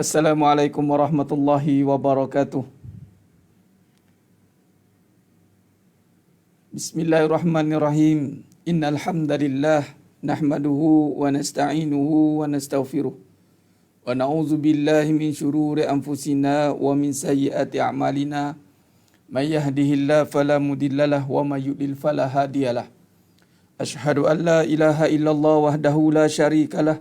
Assalamualaikum warahmatullahi wabarakatuh. Bismillahirrahmanirrahim. Innal hamdalillah nahmaduhu wa nasta'inuhu wa nastaghfiruh. Wa na'udzu billahi min shururi anfusina wa min sayyiati a'malina. May yahdihillahu fala mudhillalah wa may yudlil fala hadiyalah. Asyhadu an la ilaha illallah wahdahu la syarikalah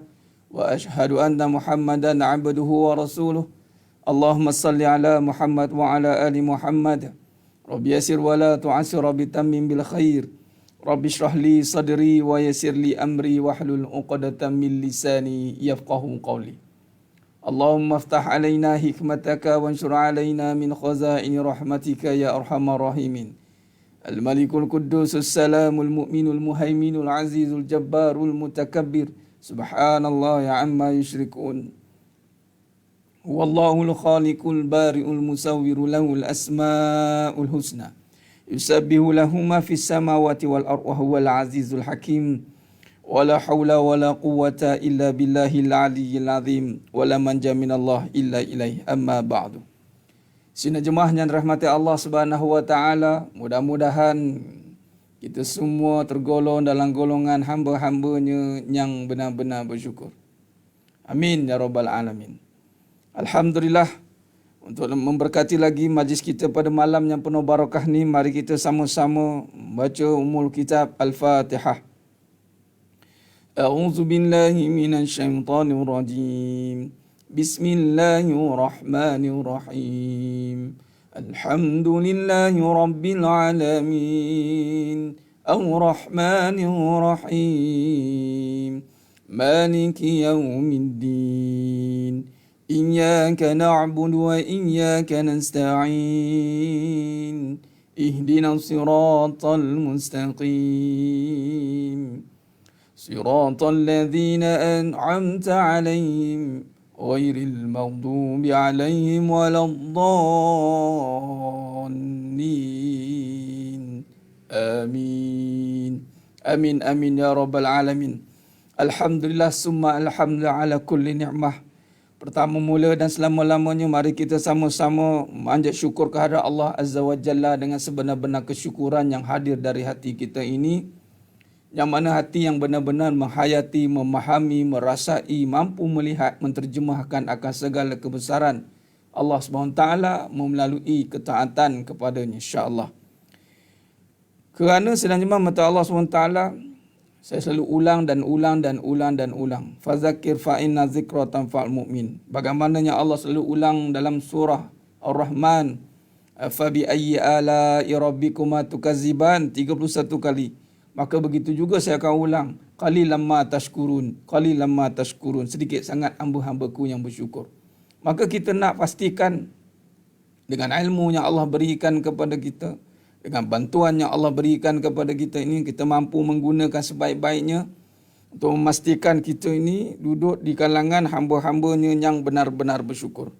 wa asyhadu anna Muhammadan abduhu wa rasuluh. Allahumma salli ala Muhammad wa ala ali Muhammad. Rabbi yasir wa la tu'asir, Rabbi tammim bil khair. Rabbi shrah li sadri wa yassir li amri wahlul 'uqdatam min lisani yafqahu qawli. Allahumma aftah alaina hikmataka wanshur alaina min khazaini rahmatika ya arhamar rahimin. Al-Malikul Quddusus Salamul Mu'minul Muhaiminul Azizul Jabbarul Mutakabbir. Subhanallah ya amma yushrikun. Wallahul khaliqul bari'ul musawwiru lahul asma'ul husna. Yusabbihu lahu ma fis samawati wal ardi wa huwal azizul hakim. Wala hawla wala quwwata illa billahil aliyyil azim. Wala manja minallah illa ilaih. Amma ba'du. Sina jemaah yang rahmati Allah Subhanahu wa taala, mudah-mudahan kita semua tergolong dalam golongan hamba-hambanya yang benar-benar bersyukur. Amin ya rabbal alamin. Alhamdulillah, untuk memberkati lagi majlis kita pada malam yang penuh barakah ni, mari kita sama-sama baca Ummul Kitab Al-Fatihah. A'udzu billahi minasy syaithanir rajim. Bismillahirrahmanirrahim. Alhamdulillahi rabbil alamin. Ar-Rahmanir Rahim. Maliki yaumiddin. Iyyaka na'budu wa iyyaka nasta'in. Ihdinas siratal mustaqim. Siratal ladzina an'amta 'alaihim ghairil maghdubi 'alaihim waladdallin. Amin. Amin amin ya rabbal alamin. Alhamdulillah summa alhamdulillah ala kulli ni'mah. Pertama mula dan selama-lamanya mari kita sama-sama menganjak syukur kehadrat Allah Azza wa Jalla dengan sebenar-benar kesyukuran yang hadir dari hati kita ini. Yang mana hati yang benar-benar menghayati, memahami, merasai, mampu melihat, menterjemahkan akan segala kebesaran Allah SWT melalui ketaatan kepadanya, insya-Allah. Kerana sedang jemaah mata Allah SWT, saya selalu ulang dan ulang dan ulang dan ulang. Fazakir fa inna zikra tanfa'ul mu'min. Bagaimananya Allah selalu ulang dalam surah Ar-Rahman. Fa bi ayyi ala'i rabbikuma tukadziban 31 kali. Maka begitu juga saya akan ulang. Qalilan ma tashkurun. Qalilan ma tashkurun. Sedikit sangat hamba-hambaku yang bersyukur. Maka kita nak pastikan dengan ilmu yang Allah berikan kepada kita, dengan bantuan yang Allah berikan kepada kita ini, kita mampu menggunakan sebaik-baiknya untuk memastikan kita ini duduk di kalangan hamba-hambanya yang benar-benar bersyukur.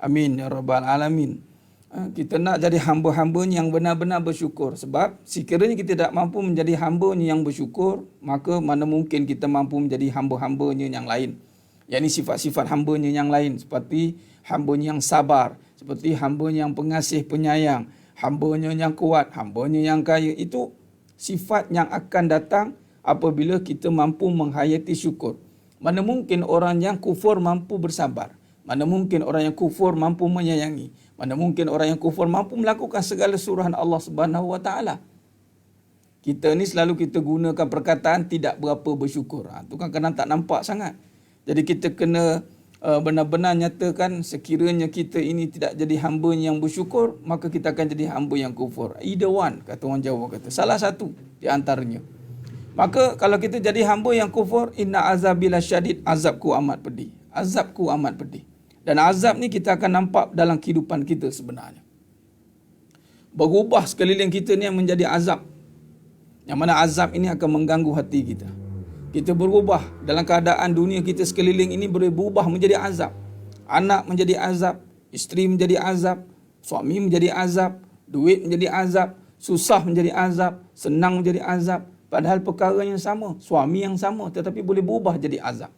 Amin ya rabbal alamin. Kita nak jadi hamba-hambanya yang benar-benar bersyukur. Sebab sekiranya kita tidak mampu menjadi hambanya yang bersyukur, maka mana mungkin kita mampu menjadi hamba-hambanya yang lain. Yakni sifat-sifat hambanya yang lain. Seperti hambanya yang sabar, seperti hambanya yang pengasih penyayang, hambanya yang kuat, hambanya yang kaya. Itu sifat yang akan datang apabila kita mampu menghayati syukur. Mana mungkin orang yang kufur mampu bersabar. Mana mungkin orang yang kufur mampu menyayangi. Mana mungkin orang yang kufur mampu melakukan segala suruhan Allah Subhanahu wa taala. Kita ni selalu kita gunakan perkataan tidak berapa bersyukur. Itu kan kadang tak nampak sangat. Jadi kita kena benar-benar nyatakan sekiranya kita ini tidak jadi hamba yang bersyukur, maka kita akan jadi hamba yang kufur. Either one, kata orang Jawa kata. Salah satu di antaranya. Maka kalau kita jadi hamba yang kufur, inna azabi lasyadid, azabku amat pedih. Azabku amat pedih. Dan azab ni kita akan nampak dalam kehidupan kita sebenarnya. Berubah sekeliling kita ni yang menjadi azab. Yang mana azab ini akan mengganggu hati kita. Kita berubah dalam keadaan dunia kita sekeliling ini boleh berubah menjadi azab. Anak menjadi azab, isteri menjadi azab, suami menjadi azab, duit menjadi azab, susah menjadi azab, senang menjadi azab. Padahal perkara yang sama, suami yang sama tetapi boleh berubah jadi azab.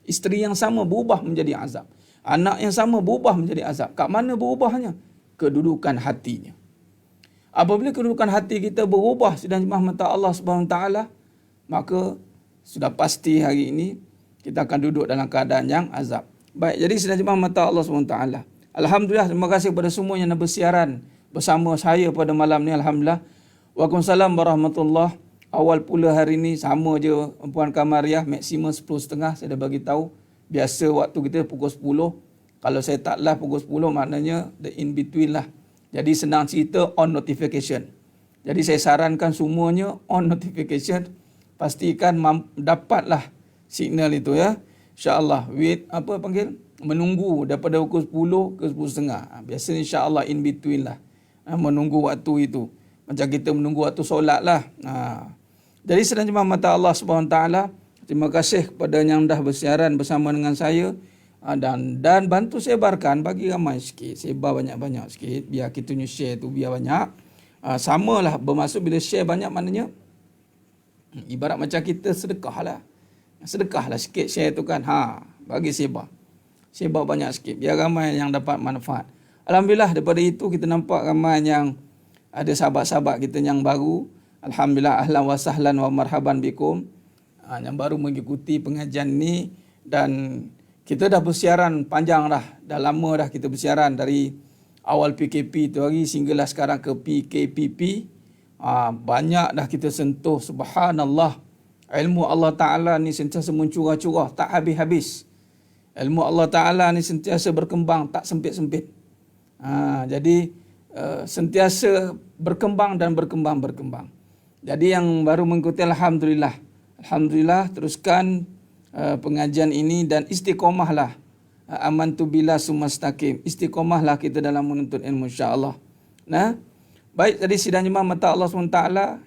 Isteri yang sama berubah menjadi azab. Anak yang sama berubah menjadi azab. Kat mana berubahnya? Kedudukan hatinya. Apabila kedudukan hati kita berubah sedang jemaah mata Allah Subhanahu taala, maka sudah pasti hari ini kita akan duduk dalam keadaan yang azab. Baik, jadi sedang jemaah mata Allah Subhanahu taala. Alhamdulillah, terima kasih kepada semua yang bersiaran bersama saya pada malam ni. Alhamdulillah. Waalaikumsalam warahmatullahi. Awal pula hari ni sama je Puan Kamariah, maksimum 10.30 saya dah bagi tahu. Biasa waktu kita pukul 10. Kalau saya tak live pukul 10 maknanya the in between lah. Jadi senang cerita on notification. Jadi saya sarankan semuanya on notification. Pastikan dapatlah signal itu ya. InsyaAllah menunggu daripada pukul 10 ke 10.30. Biasanya insyaAllah in between lah. Menunggu waktu itu. Macam kita menunggu waktu solat lah. Jadi sedang jemaah mata Allah SWT, terima kasih kepada yang dah bersiaran bersama dengan saya. Dan bantu sebarkan, bagi ramai sikit, sebar banyak-banyak sikit, biar kita punya share tu biar banyak. Samalah, bermaksud bila share banyak maknanya ibarat macam kita sedekah lah sikit share tu kan, bagi sebar banyak sikit biar ramai yang dapat manfaat. Alhamdulillah, daripada itu kita nampak ramai yang ada sahabat-sahabat kita yang baru. Alhamdulillah, ahlan wa sahlan wa marhaban bikum, yang baru mengikuti pengajian ni. Dan kita dah bersiaran panjang dah lama dah kita bersiaran dari awal PKP tu hari sehinggalah sekarang ke PKPP. Banyak dah kita sentuh, subhanallah. Ilmu Allah Ta'ala ni sentiasa mencurah-curah, tak habis-habis. Ilmu Allah Ta'ala ni sentiasa berkembang, tak sempit-sempit. Jadi sentiasa berkembang dan berkembang. Jadi yang baru mengikuti, Alhamdulillah, teruskan pengajian ini dan istiqomahlah. Amantu billah sumastaqim. Istiqomahlah kita dalam menuntut ilmu, insya-Allah. Baik, jadi sidang jemaah mata Allah SWT,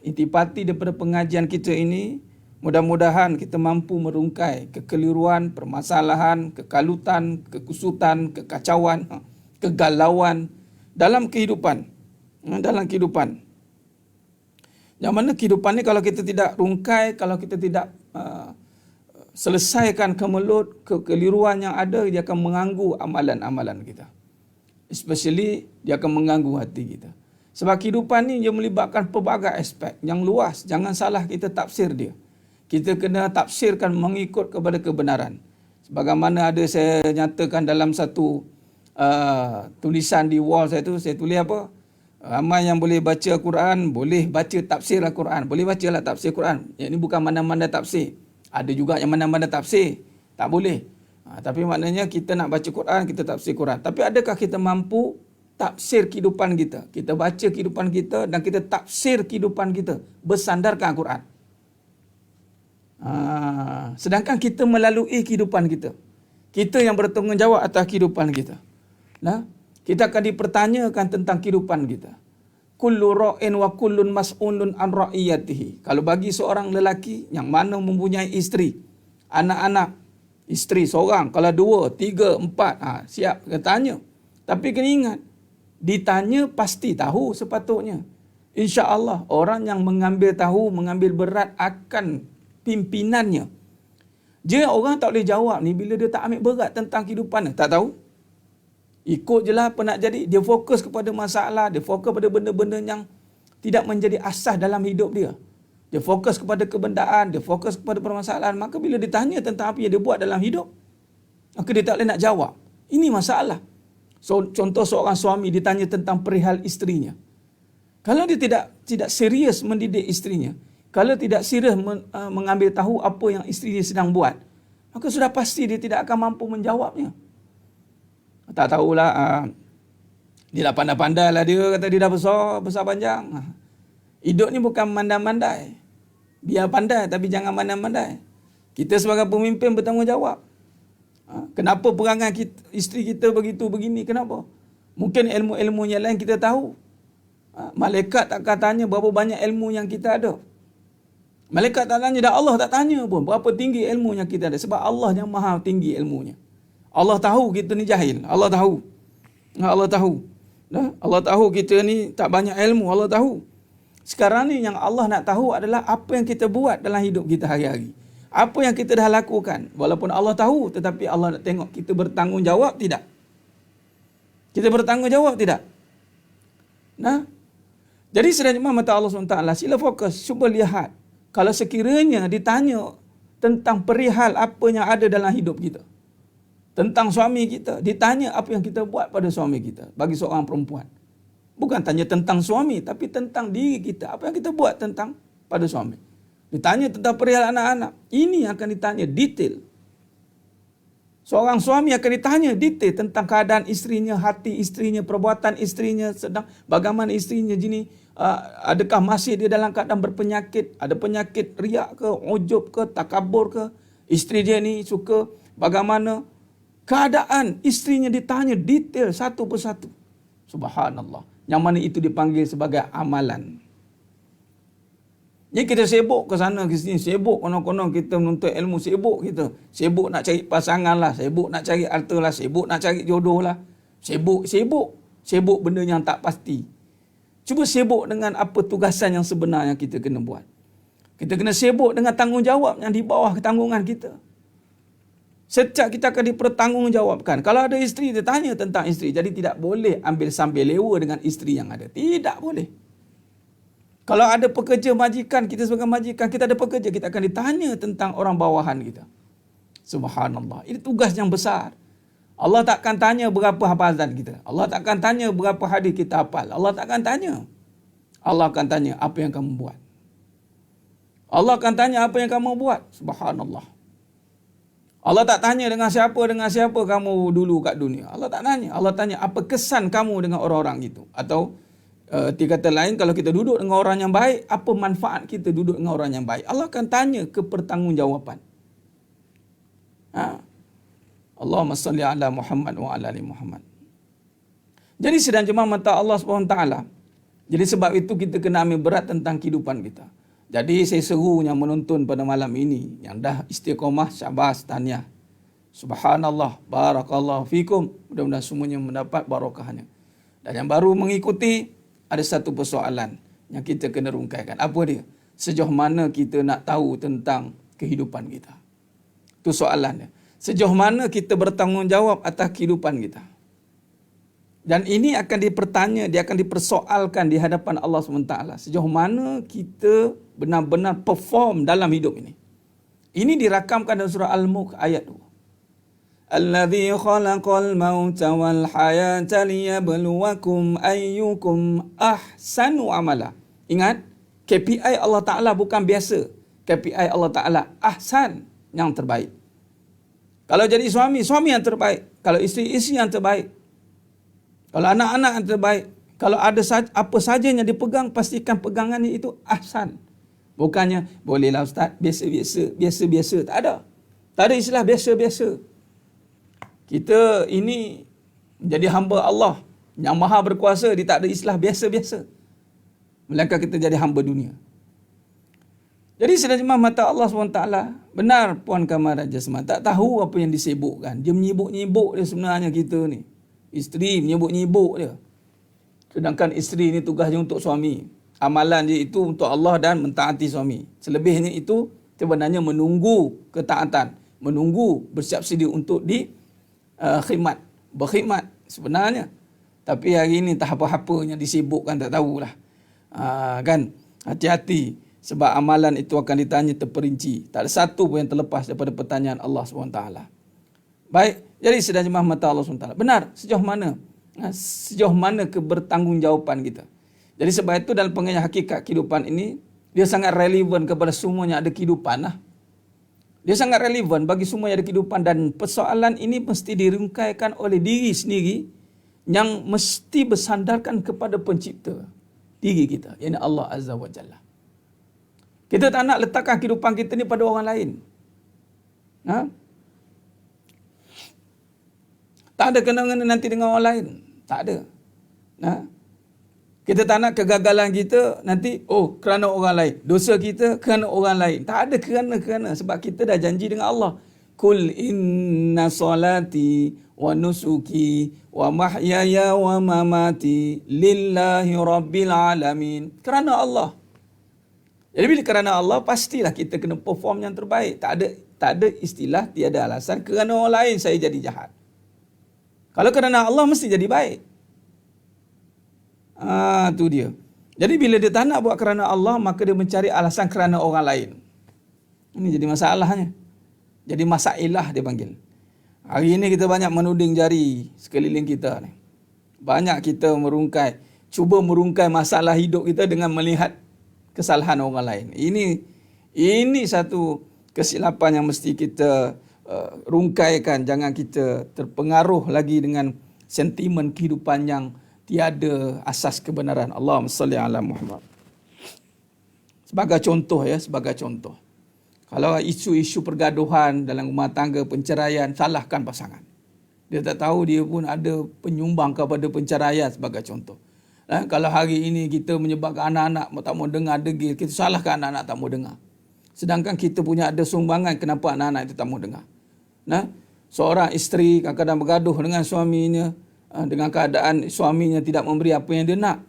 intipati daripada pengajian kita ini, mudah-mudahan kita mampu merungkai kekeliruan, permasalahan, kekalutan, kekusutan, kekacauan, kegalauan dalam kehidupan. Yang mana kehidupan ni kalau kita tidak rungkai, kalau kita tidak selesaikan kemelut, kekeliruan yang ada, dia akan mengganggu amalan-amalan kita. Especially dia akan mengganggu hati kita. Sebab kehidupan ni dia melibatkan pelbagai aspek yang luas. Jangan salah kita tafsir dia. Kita kena tafsirkan mengikut kepada kebenaran. Sebagaimana ada saya nyatakan dalam satu tulisan di wall saya tu, saya tulis apa? Ramai yang boleh baca Quran, boleh baca tafsir Al-Quran. Boleh bacalah tafsir Quran. Yang ini bukan mana-mana tafsir. Ada juga yang mana-mana tafsir. Tak boleh. Tapi maknanya kita nak baca Quran, kita tafsir Quran. Tapi adakah kita mampu tafsir kehidupan kita? Kita baca kehidupan kita dan kita tafsir kehidupan kita bersandarkan Al-Quran. Sedangkan kita melalui kehidupan kita. Kita yang bertanggungjawab atas kehidupan kita. Kita akan dipertanyakan tentang kehidupan kita. Kullu ra'in wa kullun mas'ulun an ra'iyatihi. Kalau bagi seorang lelaki yang mana mempunyai isteri, anak-anak, isteri seorang, kalau 2, 3, 4, siap kita tanya. Tapi kena ingat, ditanya pasti tahu sepatutnya. InsyaAllah orang yang mengambil tahu, mengambil berat akan pimpinannya. Dia orang tak boleh jawab ni bila dia tak ambil berat tentang kehidupan. Tak tahu. Ikut je lah apa nak jadi. Dia fokus kepada masalah. Dia fokus pada benda-benda yang tidak menjadi asas dalam hidup dia. Dia fokus kepada kebendaan. Dia fokus kepada permasalahan. Maka bila ditanya tentang apa yang dia buat dalam hidup, maka dia tak boleh nak jawab. Ini masalah. Contoh seorang suami ditanya tentang perihal isterinya. Kalau dia tidak serius mendidik isterinya, kalau tidak serius mengambil tahu apa yang isteri dia sedang buat, maka sudah pasti dia tidak akan mampu menjawabnya. Tak tahulah, dia dah pandai-pandai lah dia, kata dia dah besar panjang. Hidup ni bukan mandai-mandai. Biar pandai tapi jangan mandai-mandai. Kita sebagai pemimpin bertanggungjawab. Kenapa perangai isteri kita begitu begini? Kenapa? Mungkin ilmu-ilmu yang lain kita tahu. Malaikat tak akan tanya berapa banyak ilmu yang kita ada. Malaikat tak tanya, dah Allah tak tanya pun berapa tinggi ilmu yang kita ada. Sebab Allah yang maha tinggi ilmunya. Allah tahu kita ni jahil. Allah tahu. Allah tahu. Allah tahu kita ni tak banyak ilmu. Allah tahu. Sekarang ni yang Allah nak tahu adalah apa yang kita buat dalam hidup kita hari-hari. Apa yang kita dah lakukan, walaupun Allah tahu, tetapi Allah nak tengok kita bertanggungjawab tidak. Kita bertanggungjawab tidak. Nah, jadi sedang mata Allah SWT, sila fokus, cuba lihat. Kalau sekiranya ditanya tentang perihal apa yang ada dalam hidup kita, tentang suami kita, ditanya apa yang kita buat pada suami kita, bagi seorang perempuan. Bukan tanya tentang suami, tapi tentang diri kita, apa yang kita buat tentang pada suami. Ditanya tentang perihal anak-anak, ini akan ditanya detail. Seorang suami akan ditanya detail tentang keadaan isterinya, hati isterinya, perbuatan isterinya, sedang bagaimana isterinya jenis, adakah masih dia dalam keadaan berpenyakit, ada penyakit riak ke, ujub ke, takabur ke, isteri dia ni suka bagaimana keadaan isterinya, ditanya detail satu persatu. Subhanallah. Yang mana itu dipanggil sebagai amalan. Ni kita sibuk ke sana ke sini, sibuk konon-konon kita menuntut ilmu, sibuk kita. Sibuk nak cari pasangan lah, sibuk nak cari harta lah, sibuk nak cari jodoh lah. Sibuk benda yang tak pasti. Cuba sibuk dengan apa tugasan yang sebenar yang kita kena buat. Kita kena sibuk dengan tanggungjawab yang di bawah tanggungan kita. Setiap kita akan dipertanggungjawabkan. Kalau ada isteri, dia tanya tentang isteri. Jadi tidak boleh ambil sambil lewa dengan isteri yang ada. Tidak boleh. Kalau ada pekerja majikan, kita sebagai majikan, kita ada pekerja, kita akan ditanya tentang orang bawahan kita. Subhanallah. Ini tugas yang besar. Allah takkan tanya berapa hafalan kita. Allah takkan tanya berapa hadis kita hafal. Allah takkan tanya. Allah akan tanya apa yang kamu buat. Allah akan tanya apa yang kamu buat. Subhanallah. Allah tak tanya dengan siapa kamu dulu kat dunia. Allah tak tanya. Allah tanya apa kesan kamu dengan orang-orang itu. Atau di kata lain, kalau kita duduk dengan orang yang baik, apa manfaat kita duduk dengan orang yang baik? Allah akan tanya ke pertanggungjawaban. Allahumma salli ala Muhammad wa ala ali Muhammad. Jadi sedang jemaah mata Allah SWT. Jadi sebab itu kita kena ambil berat tentang kehidupan kita. Jadi saya seru yang menonton pada malam ini, yang dah istiqamah, syabas, tahniah. Subhanallah, barakallahu fikum. Mudah-mudahan semuanya mendapat barakahnya. Dan yang baru mengikuti, ada satu persoalan yang kita kena rungkaikan. Apa dia? Sejauh mana kita nak tahu tentang kehidupan kita? Itu soalannya. Sejauh mana kita bertanggungjawab atas kehidupan kita? Dan ini akan dia akan dipersoalkan di hadapan Allah SWT. Sejauh mana kita benar-benar perform dalam hidup ini. Ini dirakamkan dalam surah Al-Mulk ayat 2. Alladzi khalaqal mauta wal hayata liyabluwakum ayyukum ahsanu amala. Ingat, KPI Allah Ta'ala bukan biasa. KPI Allah Ta'ala ahsan, yang terbaik. Kalau jadi suami yang terbaik. Kalau isteri yang terbaik. Kalau anak-anak yang terbaik. Kalau ada apa saja yang dipegang, pastikan pegangannya itu ahsan. Bukannya, bolehlah Ustaz, biasa-biasa. Tak ada. Tak ada istilah biasa-biasa. Kita ini jadi hamba Allah yang maha berkuasa, dia tak ada istilah biasa-biasa. Melainkan kita jadi hamba dunia. Jadi sedang jemaah mata Allah SWT, benar Puan Kamar Raja Seman, tak tahu apa yang disibukkan. Dia menyibuk-nyibuk dia sebenarnya kita ni. Isteri menyibuk-nyibuk dia. Sedangkan isteri ni tugasnya untuk suami. Amalan dia itu untuk Allah dan mentaati suami. Selebihnya itu sebenarnya menunggu ketaatan. Menunggu bersiap sedia untuk berkhidmat sebenarnya. Tapi hari ini tak apa-apa yang disibukkan, tak tahulah. Kan? Hati-hati. Sebab amalan itu akan ditanya terperinci. Tak ada satu pun yang terlepas daripada pertanyaan Allah SWT. Baik. Jadi sedang jemaah mata Allah SWT. Benar. Sejauh mana? Sejauh mana kebertanggungjawaban kita. Jadi sebab itu dalam pengajian hakikat kehidupan ini, dia sangat relevan kepada semua yang ada kehidupan lah. Dia sangat relevan bagi semua yang ada kehidupan, dan persoalan ini mesti dirungkaikan oleh diri sendiri yang mesti bersandarkan kepada pencipta diri kita, iaitu Allah Azza wa Jalla. Kita tak nak letakkan kehidupan kita ni pada orang lain. Tak ada kena-kena nanti dengan orang lain. Tak ada. Kita tak nak kegagalan kita nanti, kerana orang lain. Dosa kita kerana orang lain. Tak ada kerana-kerana. Sebab kita dah janji dengan Allah. Kul inna salati wa nusuki wa mahyaya wa mamati lillahi rabbil alamin. Kerana Allah. Jadi bila kerana Allah, pastilah kita kena perform yang terbaik. Tak ada istilah tiada alasan kerana orang lain saya jadi jahat. Kalau kerana Allah mesti jadi baik. Tu dia. Jadi bila dia tak nak buat kerana Allah, maka dia mencari alasan kerana orang lain. Ini jadi masalahnya. Jadi masailah dia panggil. Hari ini kita banyak menuding jari sekeliling kita ni. Banyak kita cuba merungkai masalah hidup kita dengan melihat kesalahan orang lain. Ini satu kesilapan yang mesti kita rungkaikan. Jangan kita terpengaruh lagi dengan sentimen kehidupan yang tiada asas kebenaran. Allahumma salli ala Muhammad. Sebagai contoh. Kalau isu-isu pergaduhan dalam rumah tangga, penceraian, salahkan pasangan. Dia tak tahu dia pun ada penyumbang kepada penceraian sebagai contoh. Kalau hari ini kita menyebabkan anak-anak tak mau dengar degil, kita salahkan anak-anak tak mau dengar. Sedangkan kita punya ada sumbangan kenapa anak-anak itu tak mau dengar. Seorang isteri kadang-kadang bergaduh dengan suaminya, dengan keadaan suaminya tidak memberi apa yang dia nak.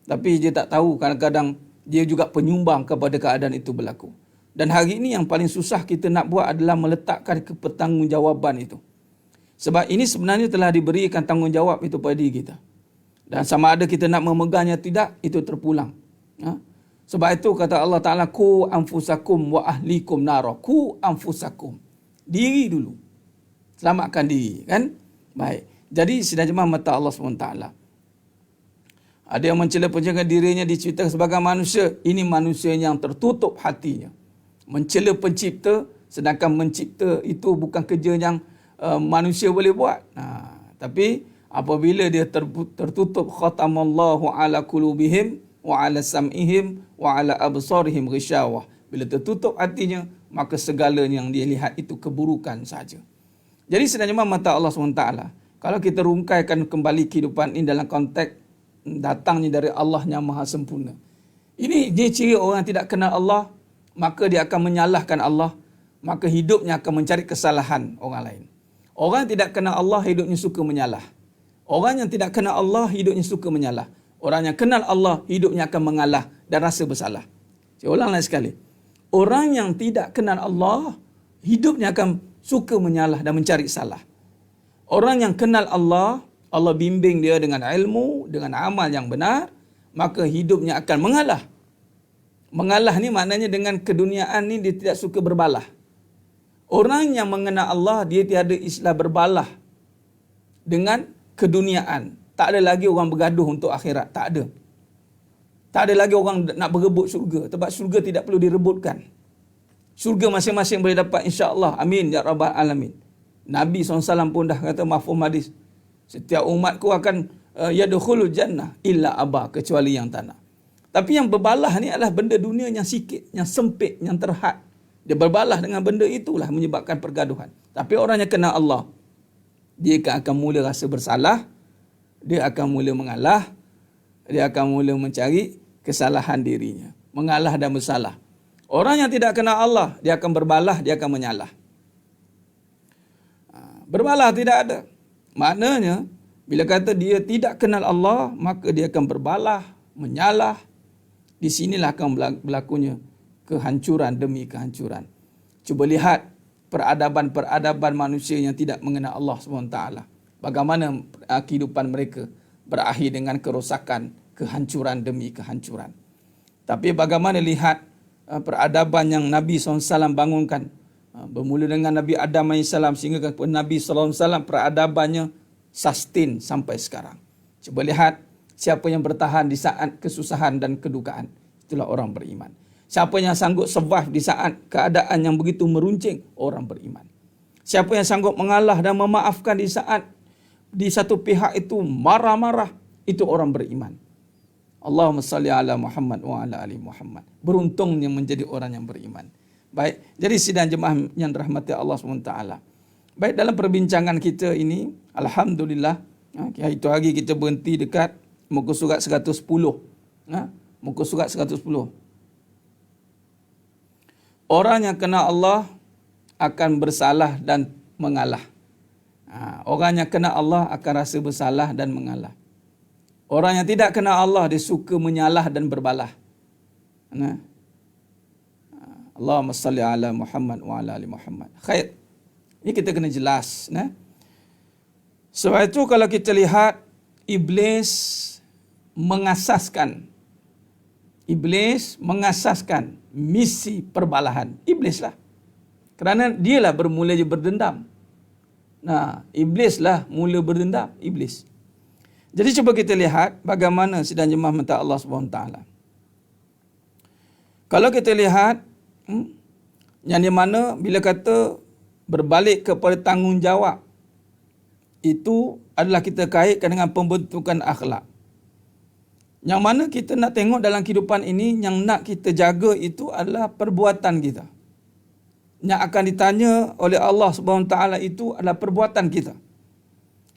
Tapi dia tak tahu kadang-kadang dia juga penyumbang kepada keadaan itu berlaku. Dan hari ini yang paling susah kita nak buat adalah meletakkan kepertanggungjawaban itu. Sebab ini sebenarnya telah diberikan tanggungjawab itu pada diri kita. Dan sama ada kita nak memegangnya tidak, itu terpulang. Sebab itu kata Allah Ta'ala, ku anfusakum wa ahlikum nara. Ku anfusakum. Diri dulu. Selamatkan diri. Kan? Baik. Jadi sidang jemaah mata Allah SWT. Ada yang mencela-pencegahan dirinya diceritakan sebagai manusia. Ini manusia yang tertutup hatinya. Mencela pencipta, sedangkan mencipta itu bukan kerja yang manusia boleh buat. Tapi apabila dia tertutup, khatamallahu ala qulubihim wa ala sam'ihim wa ala absarihim ghishawah. Bila tertutup hatinya, maka segala yang dia lihat itu keburukan saja. Jadi sebenarnya mata Allah SWT, kalau kita rungkaikan kembali kehidupan ini dalam konteks datangnya dari Allah yang maha sempurna. Ini ciri orang yang tidak kenal Allah, maka dia akan menyalahkan Allah, maka hidupnya akan mencari kesalahan orang lain. Orang yang tidak kenal Allah, hidupnya suka menyalah. Orang yang tidak kenal Allah, hidupnya suka menyalah. Orang yang kenal Allah, hidupnya akan mengalah dan rasa bersalah. Saya ulang lagi sekali. Orang yang tidak kenal Allah, hidupnya akan suka menyalah dan mencari salah. Orang yang kenal Allah, Allah bimbing dia dengan ilmu, dengan amal yang benar, maka hidupnya akan mengalah. Mengalah ni maknanya dengan keduniaan ni dia tidak suka berbalah. Orang yang mengenal Allah, dia tiada istilah berbalah dengan keduniaan. Tak ada lagi orang bergaduh untuk akhirat. Tak ada. Tak ada lagi orang nak berebut syurga. Sebab syurga tidak perlu direbutkan. Syurga masing-masing boleh dapat, insya-Allah. Amin ya rabbal alamin. Nabi SAW pun dah kata mafhum hadis. Setiap umatku akan yadkhulul jannah illa aba, kecuali yang tak nak. Tapi yang berbalah ni adalah benda dunia yang sikit, yang sempit, yang terhad. Dia berbalah dengan benda itulah menyebabkan pergaduhan. Tapi orang yang kenal Allah, dia akan mula rasa bersalah, dia akan mula mengalah, dia akan mula mencari kesalahan dirinya. Mengalah dan bersalah. Orang yang tidak kenal Allah, dia akan berbalah, dia akan menyalah. Berbalah tidak ada. Maknanya, bila kata dia tidak kenal Allah, maka dia akan berbalah, menyalah. Di sinilah akan berlakunya kehancuran demi kehancuran. Cuba lihat peradaban-peradaban manusia yang tidak mengenal Allah SWT. Bagaimana kehidupan mereka berakhir dengan kerosakan, kehancuran demi kehancuran. Tapi bagaimana lihat peradaban yang Nabi SAW bangunkan. Bermula dengan Nabi Adam AS sehingga kepada Nabi SAW, peradabannya sustain sampai sekarang. Cuba lihat siapa yang bertahan di saat kesusahan dan kedukaan. Itulah orang beriman. Siapa yang sanggup survive di saat keadaan yang begitu meruncing, orang beriman. Siapa yang sanggup mengalah dan memaafkan di saat di satu pihak itu marah-marah, itu orang beriman. Allahumma salli ala Muhammad wa ala ali Muhammad. Beruntungnya menjadi orang yang beriman. Baik, jadi sidang jemaah yang dirahmati Allah SWT. Baik, dalam perbincangan kita ini, alhamdulillah, itu hari kita berhenti dekat muka surat 110. Muka surat 110. Orang yang kenal Allah akan bersalah dan mengalah. Orang yang kenal Allah akan rasa bersalah dan mengalah. Orang yang tidak kenal Allah, dia suka menyalah dan berbalah. Allahumma salli ala Muhammad wa ala ali Muhammad. Khair. Ini kita kena jelas. Nah. Sebab itu kalau kita lihat Iblis mengasaskan misi perbalahan. Iblis lah. Kerana dialah bermula je berdendam. Nah, Iblis lah mula berdendam. Iblis. Jadi cuba kita lihat bagaimana sidang jemaah minta Allah SWT. Kalau kita lihat, yang di mana bila kata berbalik kepada tanggungjawab, itu adalah kita kaitkan dengan pembentukan akhlak. Yang mana kita nak tengok dalam kehidupan ini, yang nak kita jaga itu adalah perbuatan kita. Yang akan ditanya oleh Allah SWT itu adalah perbuatan kita.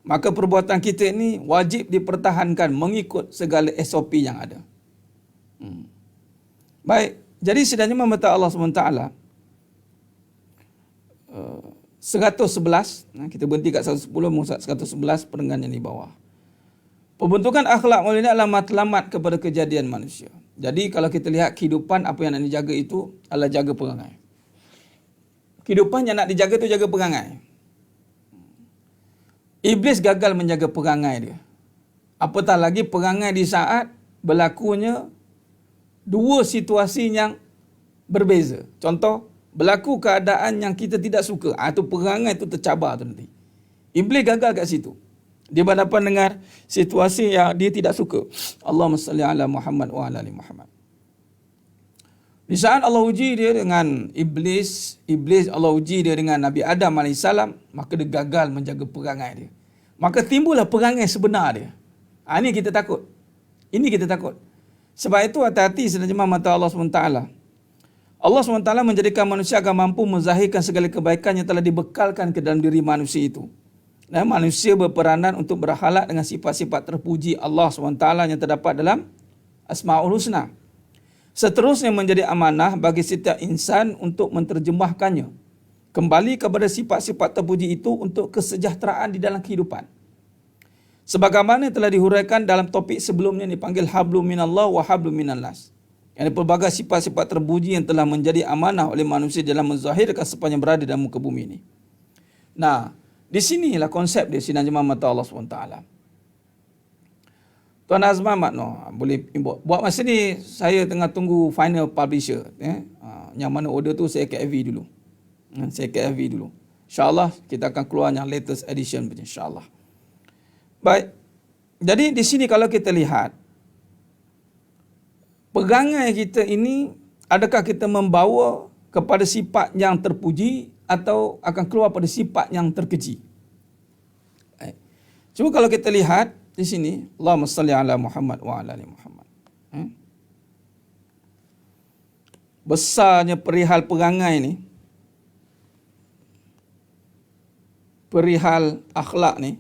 Maka perbuatan kita ini wajib dipertahankan mengikut segala SOP yang ada. Baik, jadi sedangnya meminta Allah SWT 111, kita berhenti kat 110, Musad 111 perenggan yang di bawah. Pembentukan akhlak mulia ini adalah matlamat kepada kejadian manusia. Jadi kalau kita lihat kehidupan, apa yang nak dijaga itu adalah jaga perangai. Kehidupan yang nak dijaga itu jaga perangai. Iblis gagal menjaga perangai dia. Apatah lagi perangai di saat berlakunya dua situasi yang berbeza. Contoh, berlaku keadaan yang kita tidak suka. Itu perangai itu tercabar tu nanti. Iblis gagal kat situ. Dia berhadapan dengan situasi yang dia tidak suka. Allahumma salli ala Muhammad wa ala ali Muhammad. Di saat Allah uji dia dengan Iblis Allah uji dia dengan Nabi Adam AS, maka dia gagal menjaga perangai dia. Maka timbullah perangai sebenar dia. Ini kita takut. Ini kita takut. Sebab itu hati-hati sedang jemaah mata Allah SWT. Allah SWT menjadikan manusia agar mampu menzahirkan segala kebaikan yang telah dibekalkan ke dalam diri manusia itu. Dan manusia berperanan untuk berhalak dengan sifat-sifat terpuji Allah SWT yang terdapat dalam Asma'ul Husna. Seterusnya menjadi amanah bagi setiap insan untuk menterjemahkannya kembali kepada sifat-sifat terpuji itu untuk kesejahteraan di dalam kehidupan. Sebagaimana telah dihuraikan dalam topik sebelumnya dipanggil Hablum Minallah wa Hablum Minannas. Yang pelbagai sifat-sifat terpuji yang telah menjadi amanah oleh manusia dalam menzahirkan sepanjang berada dalam muka bumi ini. Nah, di sinilah konsep dia sidang jemaah mata Allah SWT. Tuan Azman boleh buat masa ni saya tengah tunggu final publisher. Yang mana order tu saya KFV dulu. InsyaAllah kita akan keluar yang latest edition punya, insyaAllah. Baik. Jadi di sini kalau kita lihat, pegangan kita ini, adakah kita membawa kepada sifat yang terpuji atau akan keluar pada sifat yang terkeji? Baik. Cuma kalau kita lihat di sini, Allahumma salli ala Muhammad wa ala ali Muhammad. Besarnya perihal perangai ni, perihal akhlak ni,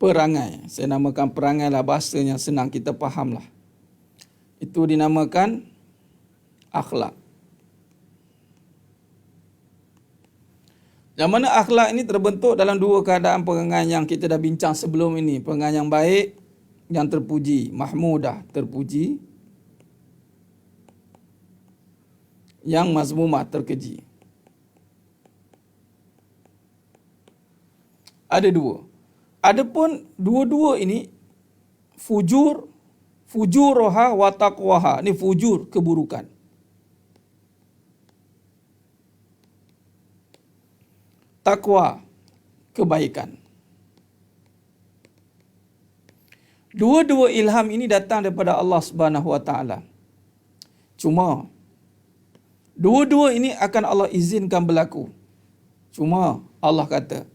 perangai. Saya namakan perangai lah, bahasa yang senang kita faham lah. Itu dinamakan akhlak. Yang mana akhlak ini terbentuk dalam dua keadaan perangai yang kita dah bincang sebelum ini. Perangai yang baik, yang terpuji. Mahmudah, terpuji. Yang mazmumah, terkeji. Ada dua. Adapun dua-dua ini fujuroha wa taqwaha. Ini fujur, keburukan. Takwa, kebaikan. Dua-dua ilham ini datang daripada Allah Subhanahu wa taala. Cuma dua-dua ini akan Allah izinkan berlaku. Cuma Allah kata,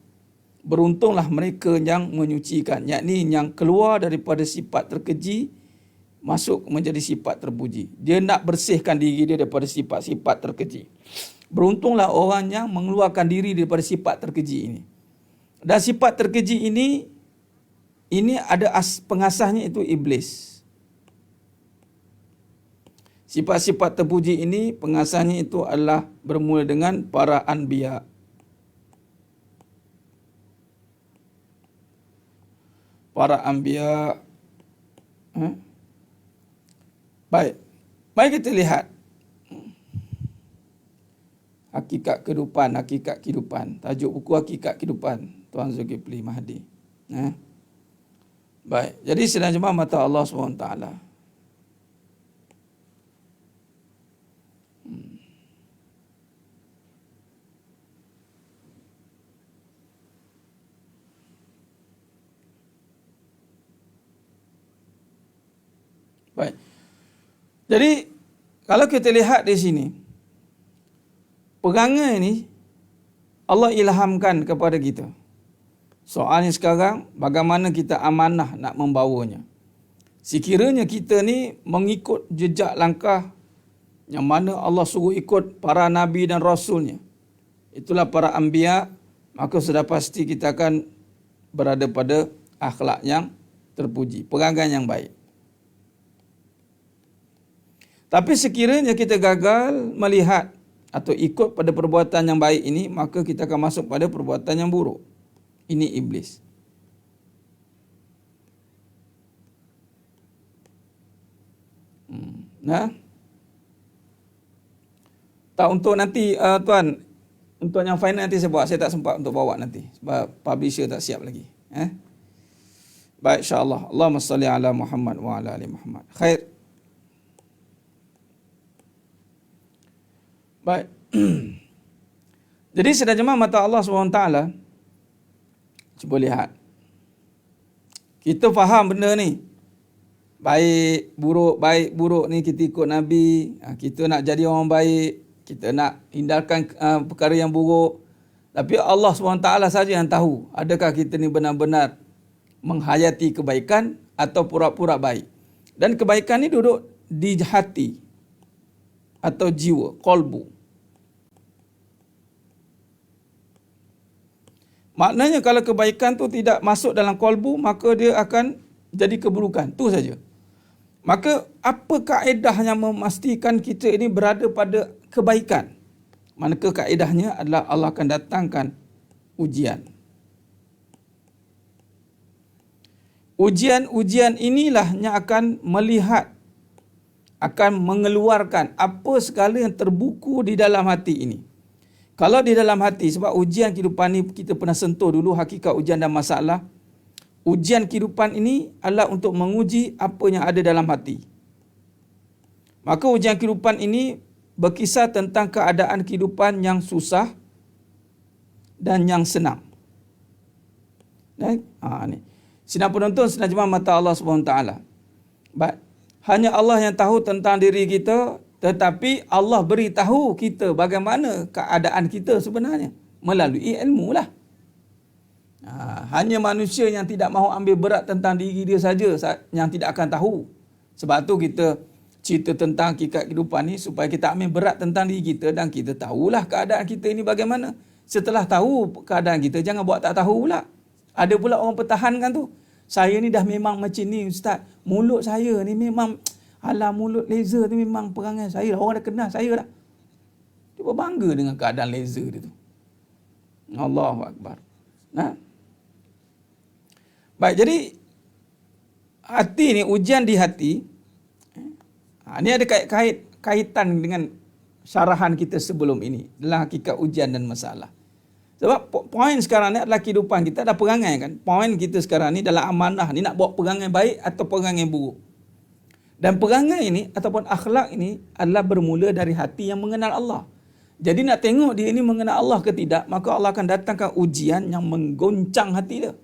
beruntunglah mereka yang menyucikan, yakni yang keluar daripada sifat terkeji masuk menjadi sifat terpuji. Dia nak bersihkan diri dia daripada sifat-sifat terkeji. Beruntunglah orang yang mengeluarkan diri daripada sifat terkeji ini. Dan sifat terkeji ini ada pengasasnya itu iblis. Sifat-sifat terpuji ini pengasasnya itu adalah bermula dengan para anbiya. para anbiya. Baik. Mari kita lihat hakikat kehidupan. Tajuk buku Hakikat Kehidupan Tuan Zulkifli Mahdi. Baik. Jadi sidang jemaah mata Allah SWT. Baik. Jadi kalau kita lihat di sini, perangai ini Allah ilhamkan kepada kita. Soalnya sekarang, bagaimana kita amanah nak membawanya. Sekiranya kita ni mengikut jejak langkah yang mana Allah suruh ikut para nabi dan rasulnya, itulah para anbiya, maka sudah pasti kita akan berada pada akhlak yang terpuji, perangai yang baik. Tapi sekiranya kita gagal melihat atau ikut pada perbuatan yang baik ini, maka kita akan masuk pada perbuatan yang buruk. Ini iblis. Nah, tak untuk nanti tuan, untuk yang final nanti saya buat. Saya tak sempat untuk bawa nanti sebab publisher tak siap lagi. Baik, insya-Allah. Allahumma salli ala Muhammad wa ala ali Muhammad. Khair. Baik. Jadi sedang jemaah mata Allah SWT, cuba lihat. Kita faham benda ni. Baik buruk ni kita ikut Nabi. Kita nak jadi orang baik. Kita nak hindarkan perkara yang buruk. Tapi Allah SWT saja yang tahu. Adakah kita ni benar-benar menghayati kebaikan atau pura-pura baik. Dan kebaikan ni duduk di hati atau jiwa, qalbu. Maknanya kalau kebaikan tu tidak masuk dalam qalbu, maka dia akan jadi keburukan. Tu saja. Maka apa kaedah yang memastikan kita ini berada pada kebaikan? Manakah kaedahnya adalah Allah akan datangkan ujian. Ujian inilah yang akan melihat, akan mengeluarkan apa segala yang terbuku di dalam hati ini. Kalau di dalam hati, sebab ujian kehidupan ni kita pernah sentuh dulu hakikat ujian dan masalah. Ujian kehidupan ini adalah untuk menguji apa yang ada dalam hati. Maka ujian kehidupan ini berkisah tentang keadaan kehidupan yang susah dan yang senang. Ni. Sidang penonton, sidang jemaah mata Allah SWT. Hanya Allah yang tahu tentang diri kita, tetapi Allah beritahu kita bagaimana keadaan kita sebenarnya melalui ilmu lah. Hanya manusia yang tidak mahu ambil berat tentang diri dia saja yang tidak akan tahu. Sebab tu kita cerita tentang hakikat kehidupan ni supaya kita ambil berat tentang diri kita dan kita tahulah keadaan kita ini bagaimana. Setelah tahu keadaan kita, jangan buat tak tahu pula. Ada pula orang pertahankan tu. Saya ni dah memang macam ni ustaz. Mulut saya ni memang, alah mulut laser ni memang perangai saya. Orang dah kenal saya dah. Dia berbangga dengan keadaan laser dia tu. Allahu Akbar. Baik, jadi hati ni, ujian di hati. Ini ada kaitan dengan syarahan kita sebelum ini. Dalam hakikat ujian dan masalah. Sebab poin sekarang ni adalah kehidupan kita ada perangai kan. Poin kita sekarang ni dalam amanah ni nak buat perangai baik atau perangai buruk. Dan perangai ini ataupun akhlak ini adalah bermula dari hati yang mengenal Allah. Jadi nak tengok dia ini mengenal Allah ke tidak, maka Allah akan datangkan ujian yang menggoncang hati dia.